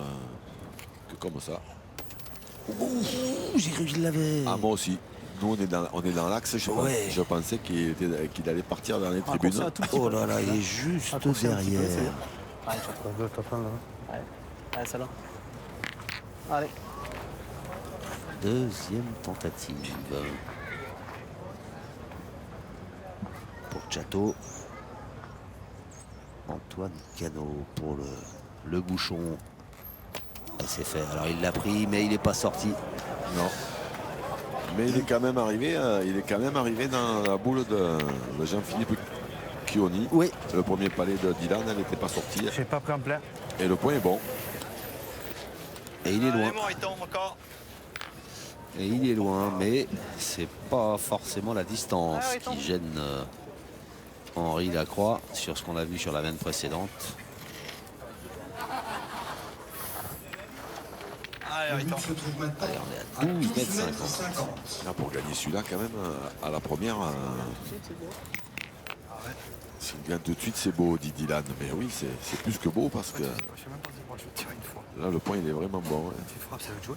que comme ça. J'ai cru qu'il l'avait. Ah, moi aussi. Nous, on est dans l'axe. Je pensais qu'il allait partir dans les tribunes. Oh là là, il est juste derrière. Allez, Château. Allez, celle-là. Allez. Deuxième tentative. Pour Château. Antoine Cano pour le bouchon. Et c'est fait. Alors il l'a pris, mais il n'est pas sorti. Non. Mais il est quand même arrivé dans la boule de Jean-Philippe Chioni. Oui. Le premier palais de Dylan, elle n'était pas sortie. J'ai pas pris en plein. Et le point est bon. Et il est loin. Et il est loin, mais c'est pas forcément la distance qui gêne Henri Lacroix sur ce qu'on a vu sur la veine précédente. Le but se trouve maintenant on est à 12 mètres 50. Là, pour gagner celui-là, quand même, à la première, s'il gagne tout de suite, c'est beau, dit Dylan. Mais oui, c'est plus que beau parce que Je sais même pas si moi je vais tirer une fois. là, le point, il est vraiment bon. Hein. Tu frappes, ça veut jouer.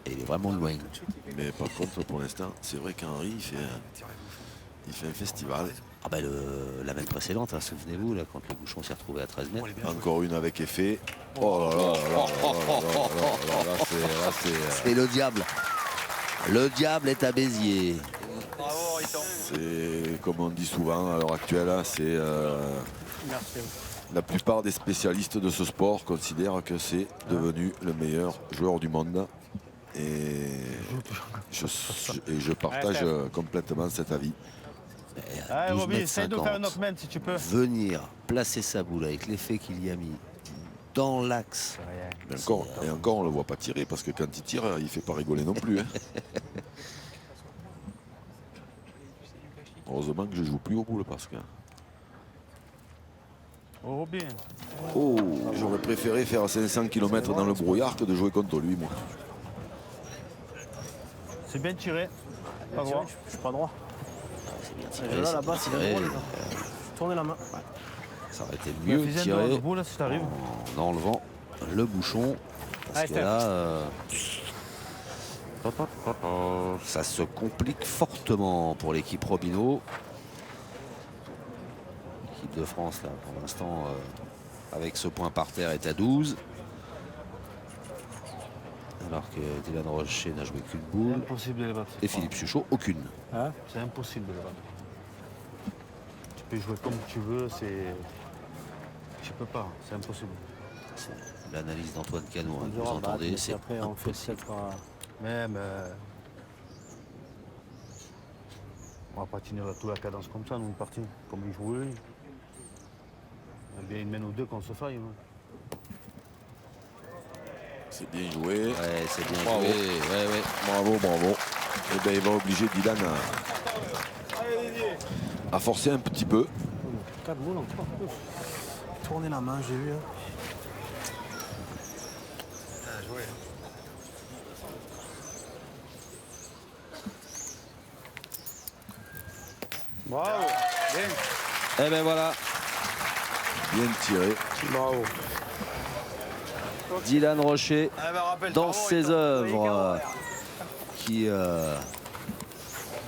Et il est vraiment loin. Mais par contre, pour l'instant, c'est vrai qu'Henri, il fait un festival. Ah ben la veine précédente, hein, souvenez-vous, là, quand le bouchon s'est retrouvé à 13 mètres. Encore une avec effet. Oh là là là là, c'est le diable. Le diable est à Béziers. C'est comme on dit souvent à l'heure actuelle, c'est la plupart des spécialistes de ce sport considèrent que c'est devenu le meilleur joueur du monde. Et je partage complètement cet avis. Allez, 12 Roby, mètres essaye de faire une 50. knockman si tu peux. Venir placer sa boule avec l'effet qu'il y a mis dans l'axe. Et encore, on ne le voit pas tirer parce que quand il tire, il ne fait pas rigoler non plus. Hein. Heureusement que je joue plus au boule parce que. Oh, Roby. Oh, j'aurais préféré faire 500 km dans le brouillard que de jouer contre lui, moi. C'est bien tiré. Pas droit. Je suis pas droit. C'est bien Et tiré, là, c'est là-bas, bien c'est tiré. bien droit. Tournez la main. Ça aurait été Il y a mieux Fizen tiré debout là si t'arrives. en enlevant le bouchon. Parce que là, ça se complique fortement pour l'équipe Robineau. L'équipe de France, là, pour l'instant, avec ce point par terre, est à 12. Alors que Dylan Rocher n'a joué qu'une C'est boule. impossible de les battre. Et Philippe Suchot, aucune. Hein? C'est impossible de les battre. Tu peux jouer comme tu veux, c'est. Tu peux pas, c'est impossible. C'est l'analyse d'Antoine Cano, hein, On que vous dira, entendez, mais c'est après, on fait impossible. peut-être. Même. On va pas tenir toute la cadence comme ça, nous, une partie. Comme il joue lui. Il y a bien une mène ou deux qu'on se faille. Hein. C'est bien joué. Ouais, c'est bien Bravo. joué. Ouais, ouais. Bravo, bravo. Et bien, il va obliger Dylan à forcer un petit peu. 4 boules encore. Tournez la main, j'ai vu. Hein. Bien joué. Bravo. Bien. Et ben voilà, Bien tiré. Bravo. Dylan Rocher Ah, bah, rappelle, dans bravo, ses Ethan. œuvres qui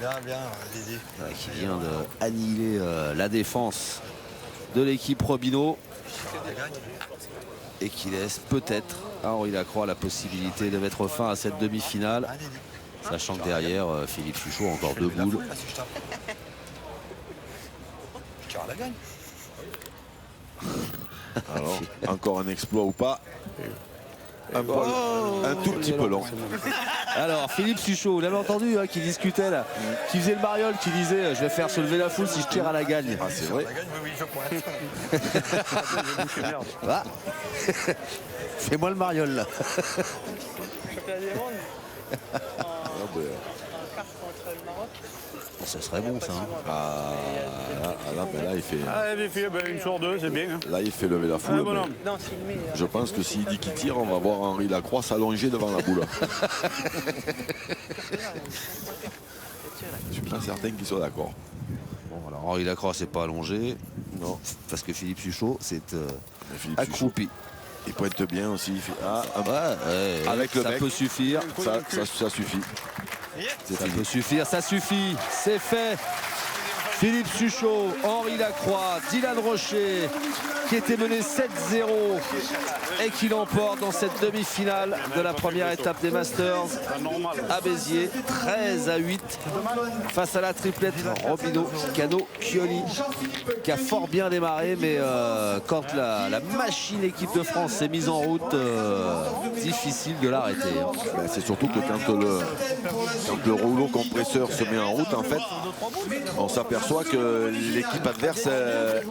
Bien, Didi. qui vient d'annihiler la défense de l'équipe Robineau et qui laisse peut-être à Henri Lacroix la possibilité de mettre fin à cette demi-finale, Ah, Didi. sachant que derrière Philippe Suchot a encore deux La boules. foule, là, si je tape. Tu auras la gagne. Alors, encore un exploit ou pas? Un tout petit peu long. Alors Philippe Suchot, vous l'avez entendu qui discutait là, qui faisait le mariole, qui disait je vais faire se lever la foule si je tire à la gagne. Ah, c'est vrai. La gagne, oui, je pointe. Va. Fais-moi le mariole là. Ce serait bon ça. Hein. Là, il fait, Allez, les filles, ben, une sur deux, c'est bien. Hein. là, il fait lever la foule. Allez, bonhomme. mais je pense que s'il dit qu'il tire, on va voir Henri Lacroix s'allonger devant la boule. Je suis pas certain qu'il soit d'accord. Bon alors Henri Lacroix s'est pas allongé. Non. Parce que Philippe Suchot s'est Mais Philippe Suchot, accroupi. il pointe bien aussi. Il fait, Ouais, avec le ça bec. peut suffire. Ça suffit. C'est Ça fini. peut suffire, ça suffit, c'est fait. Philippe Suchot, Henri Lacroix, Dylan Rocher, qui était mené 7-0 et qui l'emporte dans cette demi-finale de la première étape des Masters à Béziers, 13-8 face à la triplette Robineau, Cano, Chioli, qui a fort bien démarré, mais quand la machine équipe de France s'est mise en route, difficile de l'arrêter. Hein. Ben, c'est surtout que quand le rouleau compresseur se met en route, en fait, on s'aperçoit que l'équipe adverse,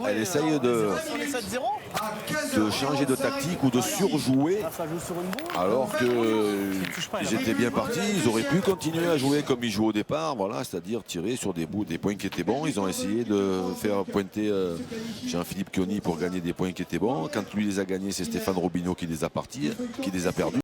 elle essaye de changer de tactique ou de surjouer, alors qu'ils étaient bien partis. Ils auraient pu continuer à jouer comme ils jouaient au départ, voilà, c'est-à-dire tirer sur des points qui étaient bons. Ils ont essayé de faire pointer Jean-Philippe Chioni pour gagner des points qui étaient bons. Quand lui les a gagnés, c'est Stéphane Robineau qui les a perdus.